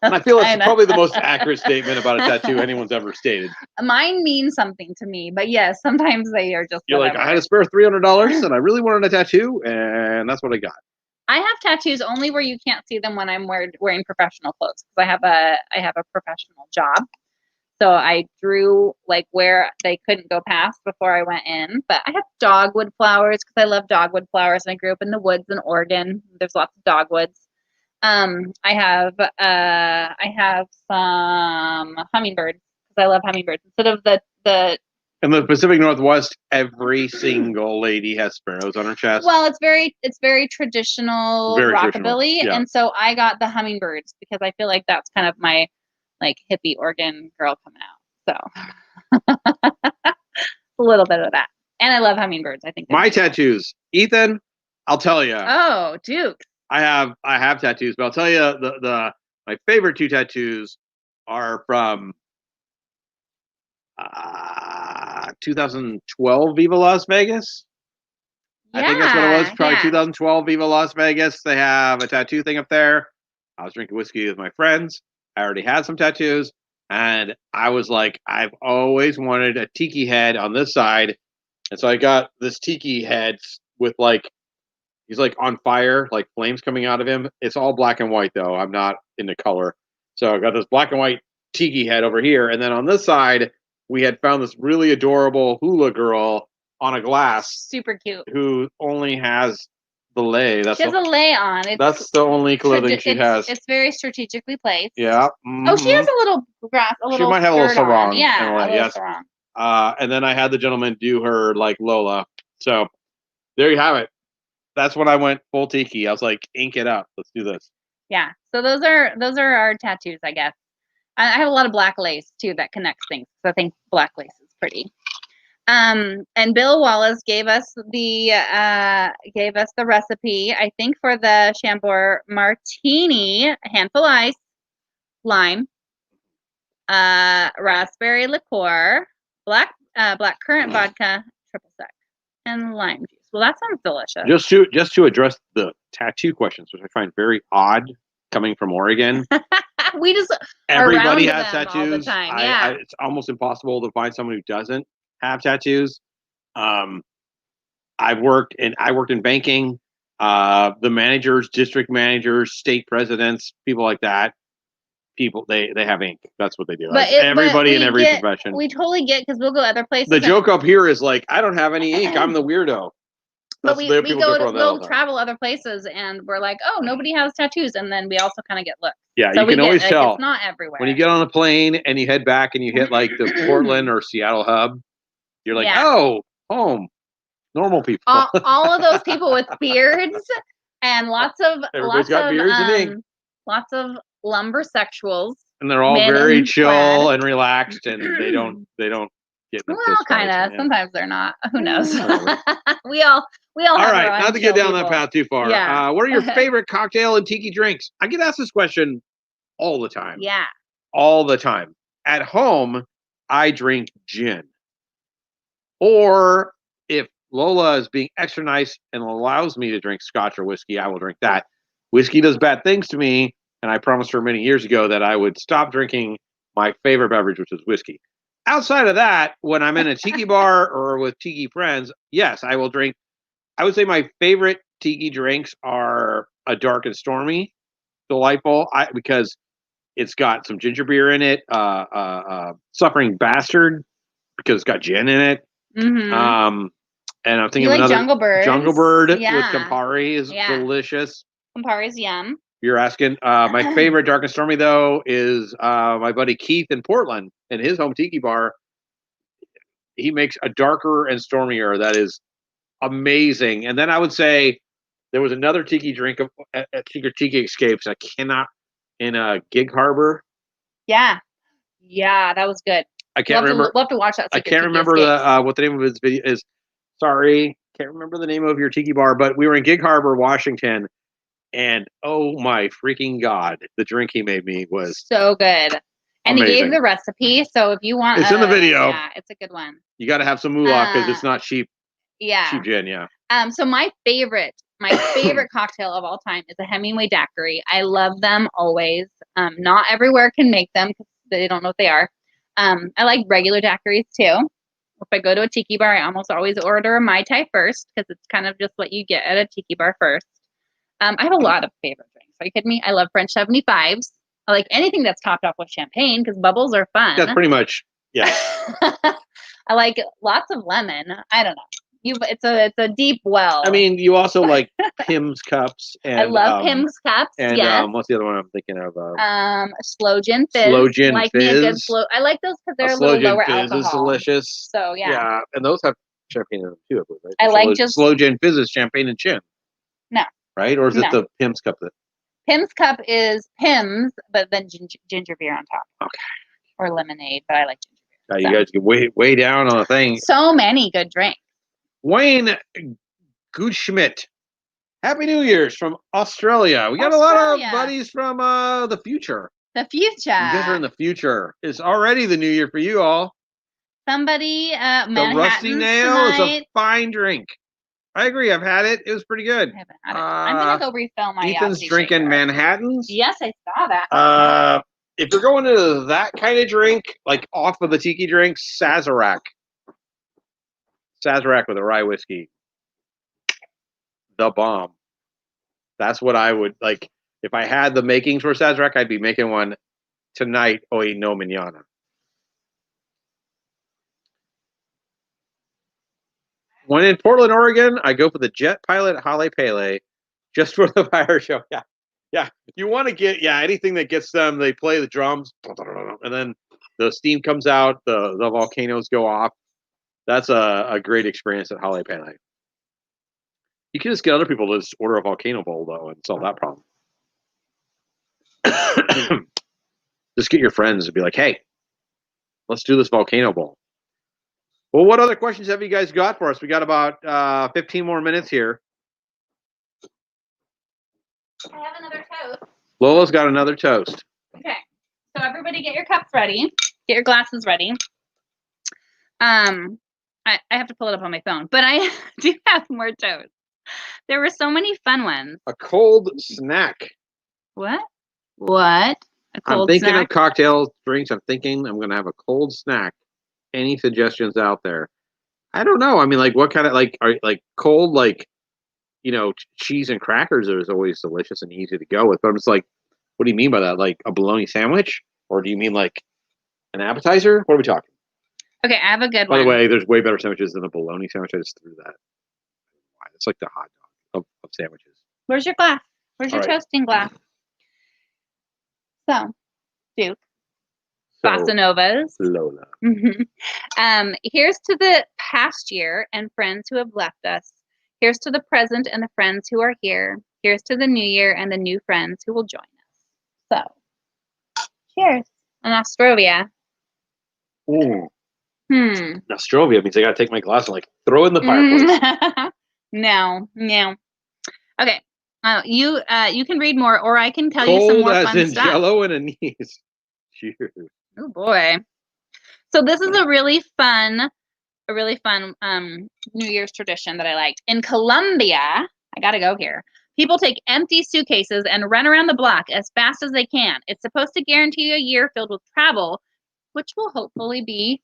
And I feel it's probably the most accurate statement about a tattoo anyone's ever stated. Mine means something to me, but yes, sometimes they are just. You're like, I had a spare $300, and I really wanted a tattoo, and that's what I got. I have tattoos only where you can't see them when I'm wearing professional clothes because I have a professional job. So I drew like where they couldn't go past before I went in. But I have dogwood flowers because I love dogwood flowers, and I grew up in the woods in Oregon. There's lots of dogwoods. I have some hummingbirds because I love hummingbirds. Instead of the in the Pacific Northwest, every single lady has sparrows on her chest. Well, it's very traditional rockabilly, yeah. And so I got the hummingbirds because I feel like that's kind of my like hippie Oregon girl coming out. So a little bit of that, and I love hummingbirds. I think my tattoos, Ethan. I'll tell you. Oh, Duke. I have tattoos, but I'll tell you my favorite two tattoos are from 2012 Viva Las Vegas. Yeah, I think that's what it was. Probably 2012 Viva Las Vegas. They have a tattoo thing up there. I was drinking whiskey with my friends. I already had some tattoos, and I was like, I've always wanted a tiki head on this side, and so I got this tiki head with like, he's like on fire, like flames coming out of him. It's all black and white though. I'm not into color, so I got this black and white tiki head over here, and then on this side, we had found this really adorable hula girl on a glass. Super cute. Who only has the lei. She has a lei on. That's the only clothing she has. It's very strategically placed. Yeah. Mm-hmm. Oh, she has a little grass. She might have a little sarong. Yeah, a little sarong. And then I had the gentleman do her like Lola. So there you have it. That's when I went full tiki. I was like, ink it up. Let's do this. Yeah. So those are our tattoos, I guess. I have a lot of black lace too that connects things. So I think black lace is pretty. And Bill Wallace gave us the recipe, I think, for the Chambord Martini: a handful ice, lime, raspberry liqueur, black currant vodka, triple sec, and lime juice. Well, that sounds delicious. Just to address the tattoo questions, which I find very odd coming from Oregon. Everybody has tattoos all the time. Yeah. It's almost impossible to find someone who doesn't have tattoos. I I worked in banking. The managers, district managers, state presidents, people like that. People they have ink. That's what they do. Everybody in every profession. We totally get, because we'll go other places. The joke up here is like, I don't have any ink. I'm the weirdo. But we go travel other places, and we're like, oh, nobody has tattoos, and then we also kind of get looked. Yeah, so you can always tell. It's not everywhere. When you get on a plane and you head back and you hit like the Portland or Seattle hub, you're like, oh, home, normal people. All of those people with beards and lots of beards and ink. Lots of lumbersexuals, and they're all very chill and relaxed, and they don't get. Well, kind of. Sometimes they're not. Who knows? we all. All right, not to get down that path too far. Yeah. What are your favorite cocktail and tiki drinks? I get asked this question all the time. Yeah. All the time. At home, I drink gin. Or if Lola is being extra nice and allows me to drink scotch or whiskey, I will drink that. Whiskey does bad things to me, and I promised her many years ago that I would stop drinking my favorite beverage, which is whiskey. Outside of that, when I'm in a tiki bar or with tiki friends, yes, I will drink. I would say my favorite tiki drinks are a dark and stormy, delightful, because it's got some ginger beer in it, Suffering Bastard, because it's got gin in it. Mm-hmm. And I'm thinking of another Jungle Bird with Campari is delicious. Campari's yum. You're asking. My favorite dark and stormy though is my buddy Keith in Portland, in his home tiki bar. He makes a darker and stormier that is amazing. And then I would say there was another tiki drink at Secret Tiki Escapes. I cannot in Gig Harbor. Yeah, that was good. I can't remember. We'll have to watch that. I can't remember what the name of his video is. Sorry, can't remember the name of your tiki bar. But we were in Gig Harbor, Washington, and oh my freaking god, the drink he made me was so good. And amazing. He gave the recipe, so if you want, it's in the video. Yeah, it's a good one. You got to have some moolah because it's not cheap. Yeah, cheap gin. Yeah. So my favorite cocktail of all time is a Hemingway daiquiri. I love them always. Not everywhere can make them because they don't know what they are. I like regular daiquiris too. If I go to a tiki bar, I almost always order a Mai Tai first because it's kind of just what you get at a tiki bar first. I have a lot of favorite drinks. Are you kidding me? I love French 75s. I like anything that's topped off with champagne because bubbles are fun. That's pretty much, yeah. I like lots of lemon. I don't know. It's a deep well. I mean, you also like Pim's cups. And, I love Pim's cups. And yes. What's the other one I'm thinking of? Slow Gin Fizz. Slow Gin like Fizz. Me a good slow. I like those because they're a little lower alcohol. Slow Gin Fizz is delicious. So yeah. Yeah, and those have champagne in them too, I believe, right? I like just Slow Gin Fizz is champagne and gin. No. Right, or is it the Pim's cup that? Pim's cup is Pim's, but then ginger beer on top. Okay. Or lemonade, but I like ginger beer. You guys get way down on the thing. So many good drinks. Wayne Goodschmidt, Happy New Year's from Australia. We got a lot of buddies from the future. The future. You guys are in the future. It's already the new year for you all. Somebody, the Rusty Nail is a fine drink. I agree. I've had it. It was pretty good. I haven't had it. I'm gonna go refill my. Ethan's drinking shaker. Manhattans. Yes, I saw that. If you're going to that kind of drink, like off of the tiki drinks, Sazerac with a rye whiskey, the bomb. That's what I would like. If I had the makings for Sazerac, I'd be making one tonight. Hoy no mañana. When in Portland, Oregon, I go for the Jet Pilot Hale Pele just for the fire show. Yeah. You want to get anything that gets them. They play the drums, and then the steam comes out. The volcanoes go off. That's a great experience at Hale Pele. You can just get other people to just order a volcano bowl though and solve that problem. Just get your friends and be like, "Hey, let's do this volcano bowl." Well, what other questions have you guys got for us? We got about 15 more minutes here. I have another toast. Lola's got another toast. Okay. So everybody get your cups ready. Get your glasses ready. I have to pull it up on my phone, but I do have more toast. There were so many fun ones. A cold snack. What? A cold I'm thinking snack? of cocktails, drinks. I'm thinking I'm going to have a cold snack. Any suggestions out there? I don't know. I mean, like, what kind of are like cold cheese and crackers is always delicious and easy to go with. But I'm just like, what do you mean by that? Like a bologna sandwich, or do you mean like an appetizer? What are we talking? Okay, I have a good By one. the way, there's way better sandwiches than a bologna sandwich. I just threw that. It's like the hot dog of sandwiches. Where's your glass? Where's your All right. toasting glass? So, Duke. So, BossaNovas. Lola. Here's to the past year and friends who have left us. Here's to the present and the friends who are here. Here's to the new year and the new friends who will join us. So, cheers. And Nostrovia. Ooh. Nostrovia means I gotta take my glass and like throw it in the fireplace. No. Okay. You can read more, or I can tell you some Cold more as fun in stuff. Jello and anise. Cheers. Oh boy. So this is a really fun New Year's tradition that I liked. In Colombia, I gotta go here. People take empty suitcases and run around the block as fast as they can. It's supposed to guarantee a year filled with travel, which will hopefully be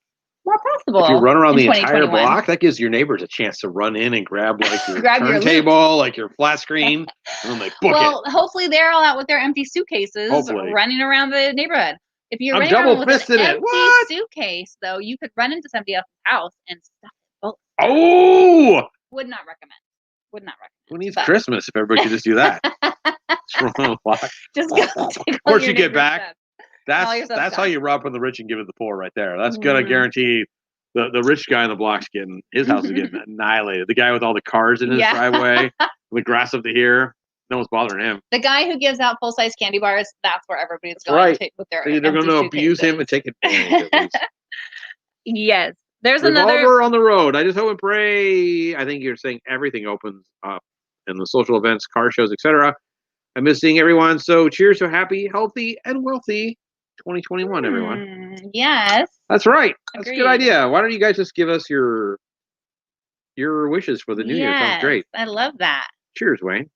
more possible. If you run around the entire block, that gives your neighbors a chance to run in and grab like your turntable, like your flat screen, and then they book it. Well, hopefully they're all out with their empty suitcases running around the neighborhood. If you're running around with an empty suitcase, though, you could run into somebody else's house and stuff it both. Oh! Would not recommend. Who needs Christmas if everybody could just do that? Just go. Of course, you get back. That's how you rob from the rich and give it the poor, right there. That's gonna guarantee the rich guy in the block's getting his house is getting annihilated. The guy with all the cars in his driveway, the grass up to here. No one's bothering him. The guy who gives out full-size candy bars, that's where everybody's going to with their they're going to abuse him and take advantage of it. Yes. There's Revolver another on the road. I just hope and pray. I think you're saying everything opens up in the social events, car shows, etc. I miss seeing everyone. So cheers to happy, healthy, and wealthy 2021, everyone. Yes. That's right. That's a good idea. Why don't you guys just give us your wishes for the new year? Sounds great. I love that. Cheers, Wayne.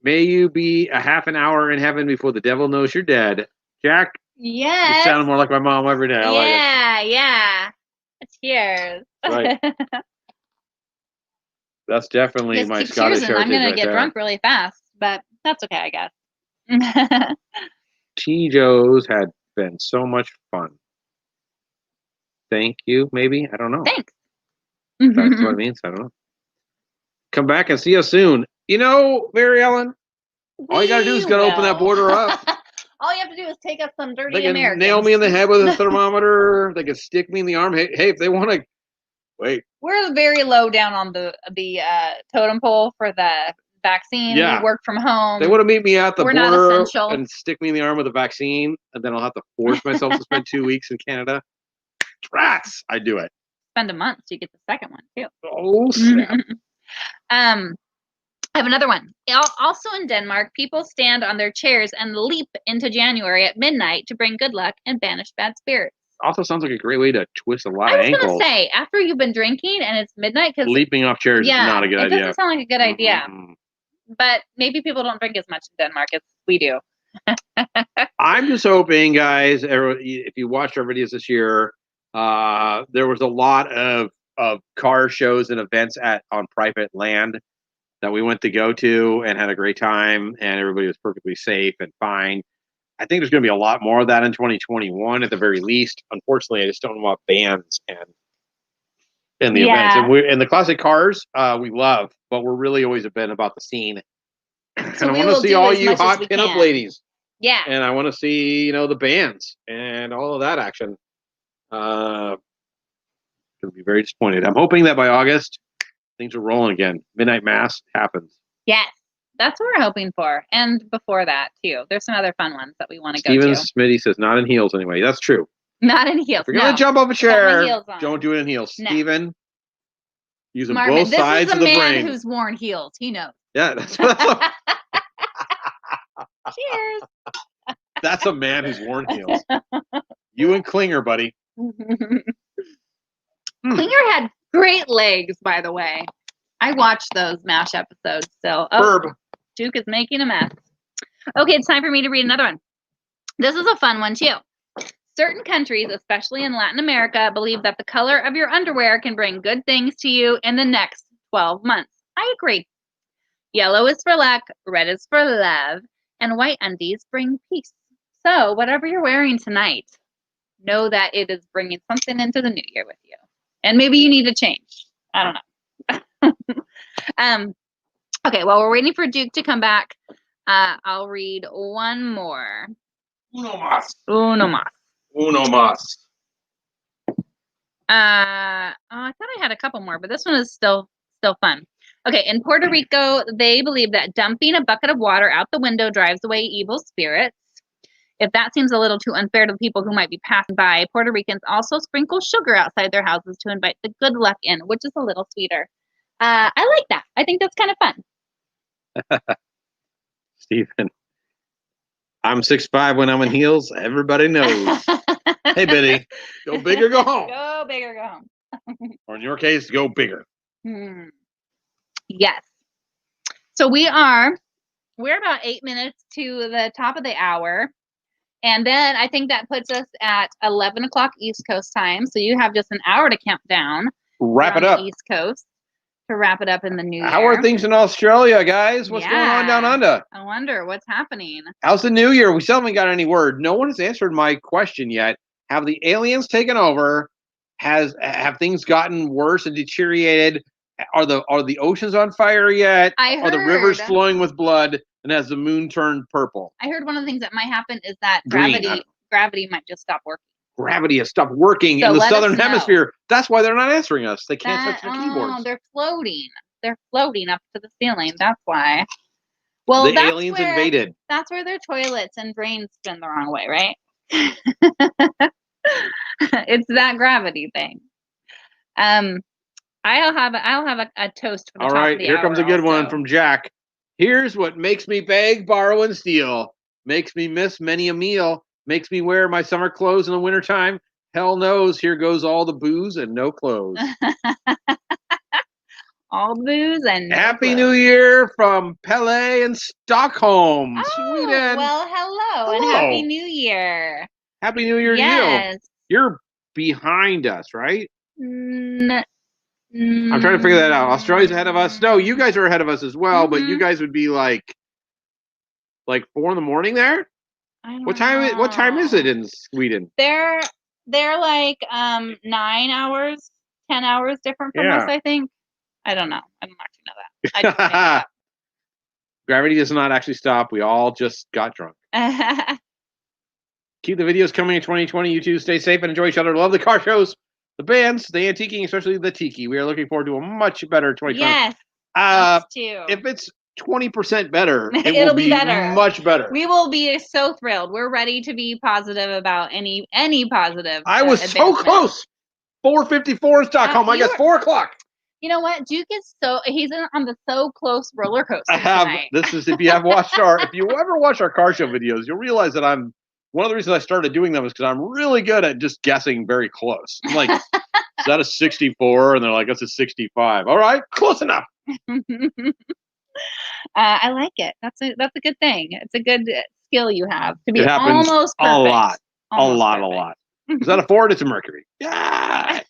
May you be a half an hour in heaven before the devil knows you're dead. Jack? Yes. You sound more like my mom every day. I like it. Yeah. Cheers. Right. That's definitely my Scottish heritage. I'm going to get drunk really fast, but that's okay, I guess. T-Joes had been so much fun. Thank you, maybe? I don't know. Thanks. That's what it means. I don't know. Come back and see us soon. You know, Mary Ellen, all you got to do is open that border up. All you have to do is take up some dirty Americans. Americans. Nail me in the head with a thermometer. They can stick me in the arm. Hey, if they want to, wait. We're very low down on the totem pole for the vaccine. Yeah. We work from home. They want to meet me at the border not essential. And stick me in the arm with a vaccine, and then I'll have to force myself to spend 2 weeks in Canada. Rats! I do it. Spend a month so you get the second one too. Oh snap! I have another one. Also in Denmark, people stand on their chairs and leap into January at midnight to bring good luck and banish bad spirits. Also sounds like a great way to twist a lot of ankles. I was going to say, after you've been drinking and it's midnight, because leaping off chairs is not a good idea. It doesn't sound like a good idea. But maybe people don't drink as much in Denmark as we do. I'm just hoping, guys, if you watched our videos this year, there was a lot of car shows and events on private land that we went to go to and had a great time, and everybody was perfectly safe and fine. I think there's going to be a lot more of that in 2021 at the very least. Unfortunately, I just don't know about bands and the events. And the classic cars we love, but we're really always been about the scene. So and I want to see all you hot pinup ladies. Yeah. And I want to see, the bands and all of that action. Going to be very disappointed. I'm hoping that by August, things are rolling again. Midnight Mass happens. Yes. That's what we're hoping for. And before that, too. There's some other fun ones that we want to go to. Steven Smitty says, not in heels anyway. That's true. Not in heels. If you're going to jump off a chair, don't do it in heels. No. Steven, using both sides of the brain. This is a man who's worn heels. He knows. Yeah. That's Cheers. That's a man who's worn heels. You and Klinger, buddy. Klinger had great legs, by the way. I watched those MASH episodes still. Verb. Duke is making a mess. Okay, it's time for me to read another one. This is a fun one, too. Certain countries, especially in Latin America, believe that the color of your underwear can bring good things to you in the next 12 months. I agree. Yellow is for luck, red is for love, and white undies bring peace. So, whatever you're wearing tonight, know that it is bringing something into the new year with you. And maybe you need to change. I don't know. Okay, while we're waiting for Duke to come back, I'll read one more. Uno más. Uno más. Uno más. I thought I had a couple more, but this one is still fun. Okay, in Puerto Rico, they believe that dumping a bucket of water out the window drives away evil spirits. If that seems a little too unfair to people who might be passing by, Puerto Ricans also sprinkle sugar outside their houses to invite the good luck in, which is a little sweeter. I like that. I think that's kind of fun. Stephen, I'm 6'5" when I'm in heels. Everybody knows. Hey, Biddy, go big or go home. Go big or go home. Or in your case, go bigger. Yes. So we're about 8 minutes to the top of the hour. And then I think that puts us at 11 o'clock East Coast time. So you have just an hour to count down. Wrap it up. East Coast to wrap it up in the new year. How are things in Australia, guys? What's going on down under? I wonder what's happening. How's the new year? We still haven't got any word. No one has answered my question yet. Have the aliens taken over? Have things gotten worse and deteriorated? Are the oceans on fire yet? Are the rivers flowing with blood? And has the moon turned purple? I heard one of the things that might happen is that gravity might just stop working. Gravity has stopped working in the southern hemisphere. That's why they're not answering us. They can't touch the keyboards. They're floating. They're floating up to the ceiling. That's why. Well, the aliens invaded. That's where their toilets and brains spin the wrong way, right? It's that gravity thing. I'll have a toast for the top of the hour. All right, here comes a good one from Jack. Here's what makes me beg, borrow, and steal. Makes me miss many a meal. Makes me wear my summer clothes in the wintertime. Hell knows, here goes all the booze and no clothes. All booze and no Happy clothes. New Year from Pele in Stockholm, Sweden. Well, hello and Happy New Year. Happy New Year to you. You're behind us, right? I'm trying to figure that out. Australia's ahead of us. No, you guys are ahead of us as well, but you guys would be like 4 in the morning there? What time is it in Sweden? They're like 9 hours, 10 hours different from us, I think. I don't know. I don't actually know that. I just made that up. Gravity does not actually stop. We all just got drunk. Keep the videos coming in 2020. You two stay safe and enjoy each other. Love the car shows, the bands, the antiquing, especially the Tiki. We are looking forward to a much better 2020. Yes, us too. If it's 20% better, it'll be better. Much better. We will be so thrilled. We're ready to be positive about any positive. I was so close. 4:54 in Stockholm. I guess 4 o'clock. You know what? Duke is he's on the so close roller coaster. I have. Tonight. This is if you ever watch our car show videos, you'll realize that I'm one of the reasons I started doing them is because I'm really good at just guessing very close. I'm like, is that a 64? And they're like, that's a 65. All right, close enough. I like it. That's a good thing. It's a good skill you have to be almost perfect. A lot. Is that a Ford? It's a Mercury. Yeah.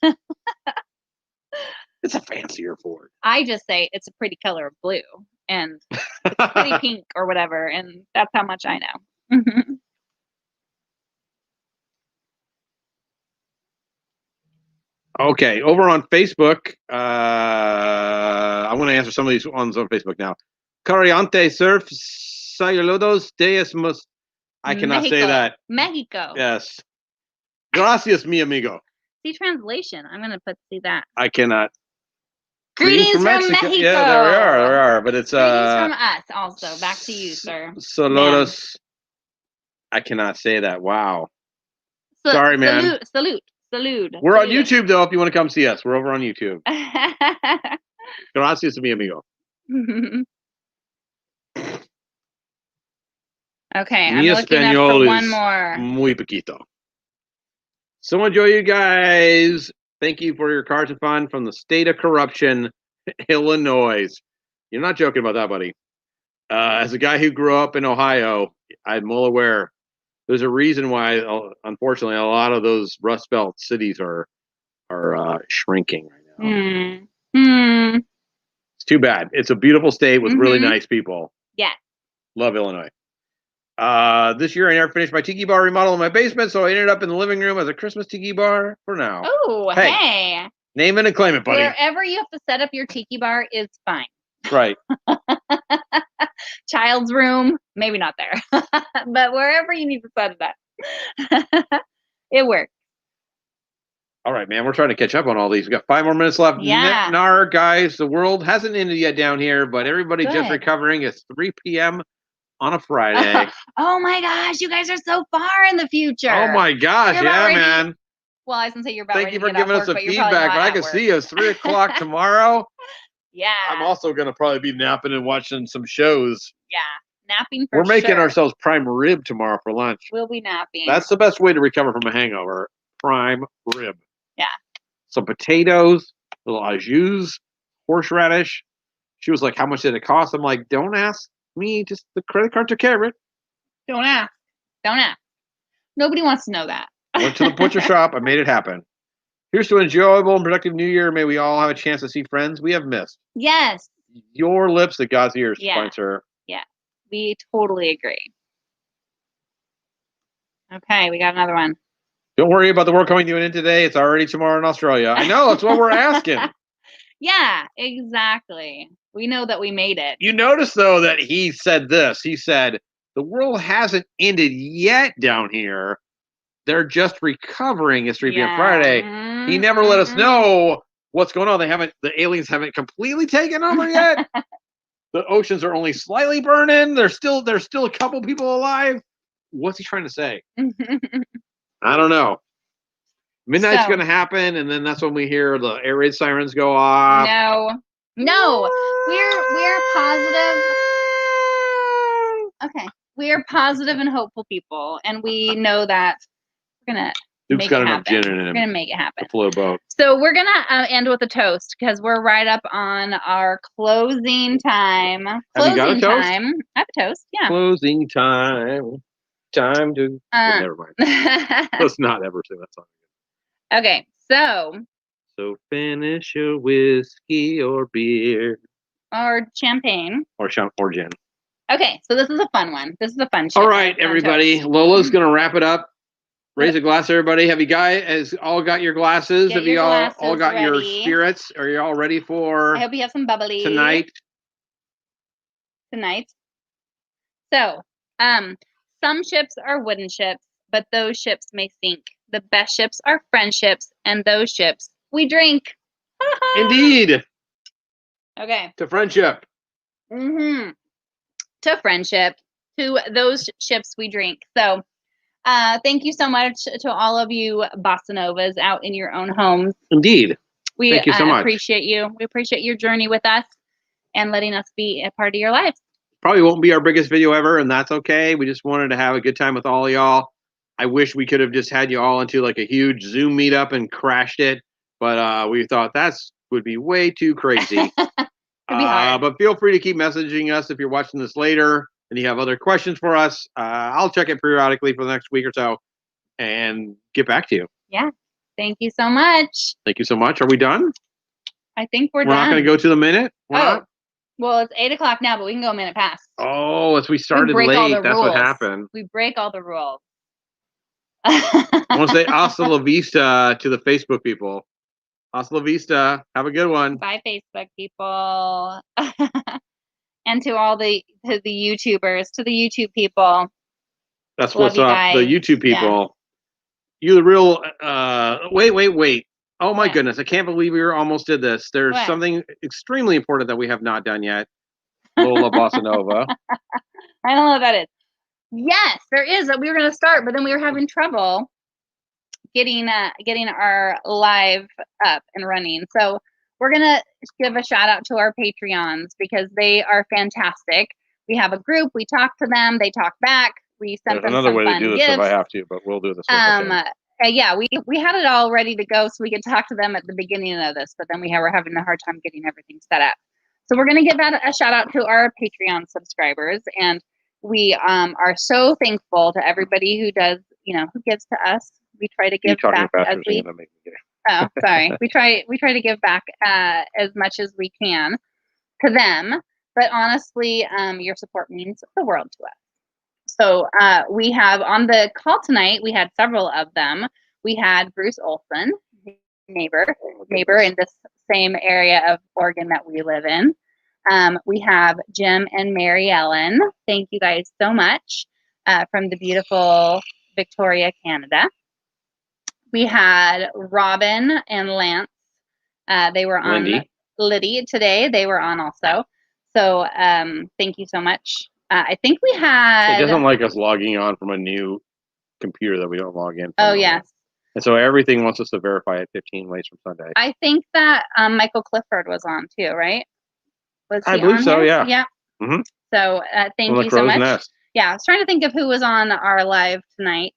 It's a fancier Ford. I just say it's a pretty color of blue and it's pretty pink or whatever, and that's how much I know. Okay, over on Facebook, I'm going to answer some of these ones on Facebook now. Cariante surf saludos deismos. I cannot say that. Mexico. Yes. Gracias, mi amigo. See translation. I'm going to see that. I cannot. Greetings from Mexico. Yeah, there are. But it's greetings from us also. Back to you, sir. Saludos. I cannot say that. Wow. Sorry, man. Salute. We're on YouTube, though, if you want to come see us. We're over on YouTube. Gracias, mi amigo. Okay, I'm looking up for one more. Muy poquito. So enjoy, you guys. Thank you for your cards and fun from the state of corruption, Illinois. You're not joking about that, buddy. As a guy who grew up in Ohio, I'm well aware There's a reason why, unfortunately, a lot of those Rust Belt cities are shrinking right now. It's too bad. It's a beautiful state with really nice people. Yeah. Love Illinois. This year I never finished my tiki bar remodel in my basement, so I ended up in the living room as a Christmas tiki bar for now. Oh, hey. Name it and claim it, buddy. Wherever you have to set up your tiki bar is fine. Right. Child's room, maybe not there, but wherever you need to set it up, it works. All right, man. We're trying to catch up on all these. We got 5 more minutes left. Yeah. Guys, the world hasn't ended yet down here, but everybody just recovering. It's 3 p.m. on a Friday. Oh my gosh, you guys are so far in the future. Oh my gosh, yeah, man. Well, I was gonna say you're about Thank you for giving us the feedback, but I can see it's 3 o'clock tomorrow. Yeah. I'm also gonna probably be napping and watching some shows. Yeah, napping for sure. We're making ourselves prime rib tomorrow for lunch. We'll be napping. That's the best way to recover from a hangover. Prime rib. Yeah. Some potatoes, little au jus, horseradish. She was like, "How much did it cost?" I'm like, "Don't ask me. Just the credit card took care of it." Don't ask. Don't ask. Nobody wants to know that. I went to the butcher shop. I made it happen. Here's to an enjoyable and productive new year. May we all have a chance to see friends we have missed. Yes. Your lips to God's ears, sponsor. Yeah. We totally agree. Okay, we got another one. Don't worry about the work coming to an end today. It's already tomorrow in Australia. I know. That's what we're asking. Yeah, exactly. We know that we made it. You notice, though, that he said this. He said, the world hasn't ended yet down here. They're just recovering. It's 3 p.m. Friday. He never let us know what's going on. The aliens haven't completely taken over yet. The oceans are only slightly burning. There's still a couple people alive. What's he trying to say? I don't know. Midnight's going to happen, and then that's when we hear the air raid sirens go off. No, we're positive. Okay, we're positive and hopeful people, and we know that we're gonna make it happen. We're gonna make it happen. Flow boat. So we're gonna end with a toast because we're right up on our closing time. Have you got a toast? I have a toast. Yeah. Closing time. Time to. Never mind. Let's not ever sing that song. Okay, so finish your whiskey or beer. Or champagne. Or gin. Okay, so this is a fun one. This is a fun show. All right, everybody. Lola's going to wrap it up. Raise a glass, everybody. Have you guys all got your glasses? Have you all got your spirits? Are you all ready for... I hope you have some bubbly. Tonight. So, some ships are wooden ships, but those ships may sink. The best ships are friendships, and those ships we drink. Indeed. Okay. To friendship. To friendship. To those ships we drink. So, thank you so much to all of you Bossa Novas out in your own homes. Indeed. We thank you so much. Appreciate you. We appreciate your journey with us and letting us be a part of your life. Probably won't be our biggest video ever, and that's okay. We just wanted to have a good time with all of y'all. I wish we could have just had you all into like a huge Zoom meetup and crashed it, but we thought would be way too crazy. But feel free to keep messaging us if you're watching this later and you have other questions for us. I'll check it periodically for the next week or so and get back to you. Yeah. Thank you so much. Thank you so much. Are we done? I think we're done. We're not going to go to the minute? Well, it's 8 o'clock now, but we can go a minute past. Oh, we started late. That's what happened. We break all the rules. I want to say hasta la vista to the Facebook people. Hasta la vista. Have a good one. Bye, Facebook people. And to all the YouTubers, to the YouTube people. That's what's up. The YouTube people. Yeah. You the real wait. Oh my goodness. I can't believe we almost did this. There's something extremely important that we have not done yet. Lola BossaNova. I don't know what that is. Yes, there is. We were going to start, but then we were having trouble getting our live up and running. So we're going to give a shout out to our Patreons because they are fantastic. We have a group. We talk to them. They talk back. We send them another some way fun to do this gifts. if I have to, but we'll do this. Yeah, we had it all ready to go so we could talk to them at the beginning of this, but then we were having a hard time getting everything set up. So we're going to give a shout out to our Patreon subscribers, and We are so thankful to everybody who does, who gives to us. We try to give back as we. Oh, sorry. We try to give back as much as we can to them. But honestly, your support means the world to us. So we have on the call tonight, we had several of them. We had Bruce Olson, neighbor in this same area of Oregon that we live in. We have Jim and Mary Ellen. Thank you guys so much from the beautiful Victoria, Canada. We had Robin and Lance. They were on Liddy today. They were on also. So thank you so much. I think we had. It doesn't like us logging on from a new computer that we don't log in. Oh, yes. And so everything wants us to verify at 15 ways from Sunday. I think that Michael Clifford was on too, right? Was he I believe on so, here? yeah. Yeah. Mm-hmm. So thank you so much. Nest. Yeah, I was trying to think of who was on our live tonight.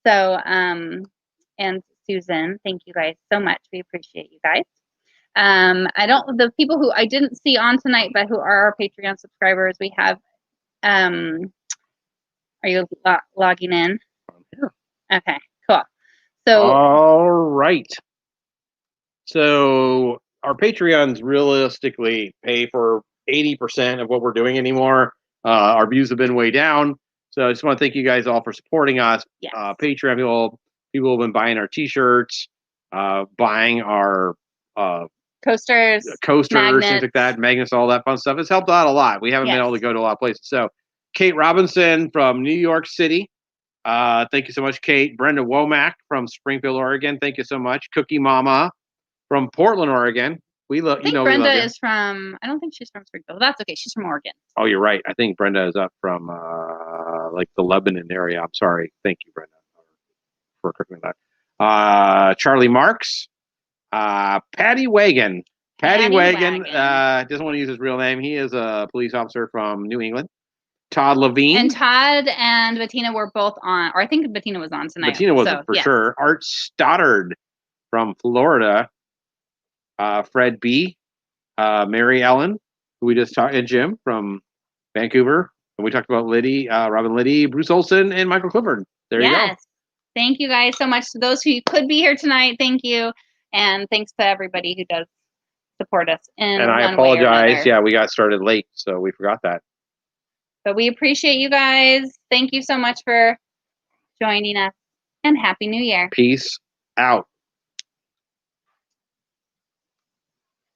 So, and Susan, thank you guys so much. We appreciate you guys. The people who I didn't see on tonight, but who are our Patreon subscribers, we have, are you logging in? Yeah. Okay, cool. So. All right. So our Patreons realistically pay for 80% of what we're doing anymore. Our views have been way down. So I just want to thank you guys all for supporting us. Yes. Patreon people have been buying our t-shirts, buying our coasters, magnets, things like that, magnets, all that fun stuff. It's helped out a lot. We haven't been able to go to a lot of places. So Kate Robinson from New York City. Thank you so much, Kate. Brenda Womack from Springfield, Oregon. Thank you so much. Cookie Mama from Portland, Oregon. We love. I think Brenda is from. I don't think she's from Springfield. That's okay. She's from Oregon. Oh, you're right. I think Brenda is up from like the Lebanon area. I'm sorry. Thank you, Brenda, for correcting that. Charlie Marks, Patty Wagon. Patty Wagon doesn't want to use his real name. He is a police officer from New England. Todd Levine. And Todd and Bettina were both on, or I think Bettina was on tonight. Bettina was for sure. Art Stoddard from Florida. Fred B. Mary Ellen, who we just talked, and Jim from Vancouver. And we talked about Liddy, Robin Liddy, Bruce Olson, and Michael Clifford. There you go. Thank you guys so much. To those who could be here tonight, thank you. And thanks to everybody who does support us. And I apologize. Yeah, we got started late, so we forgot that. But we appreciate you guys. Thank you so much for joining us. And Happy New Year. Peace out.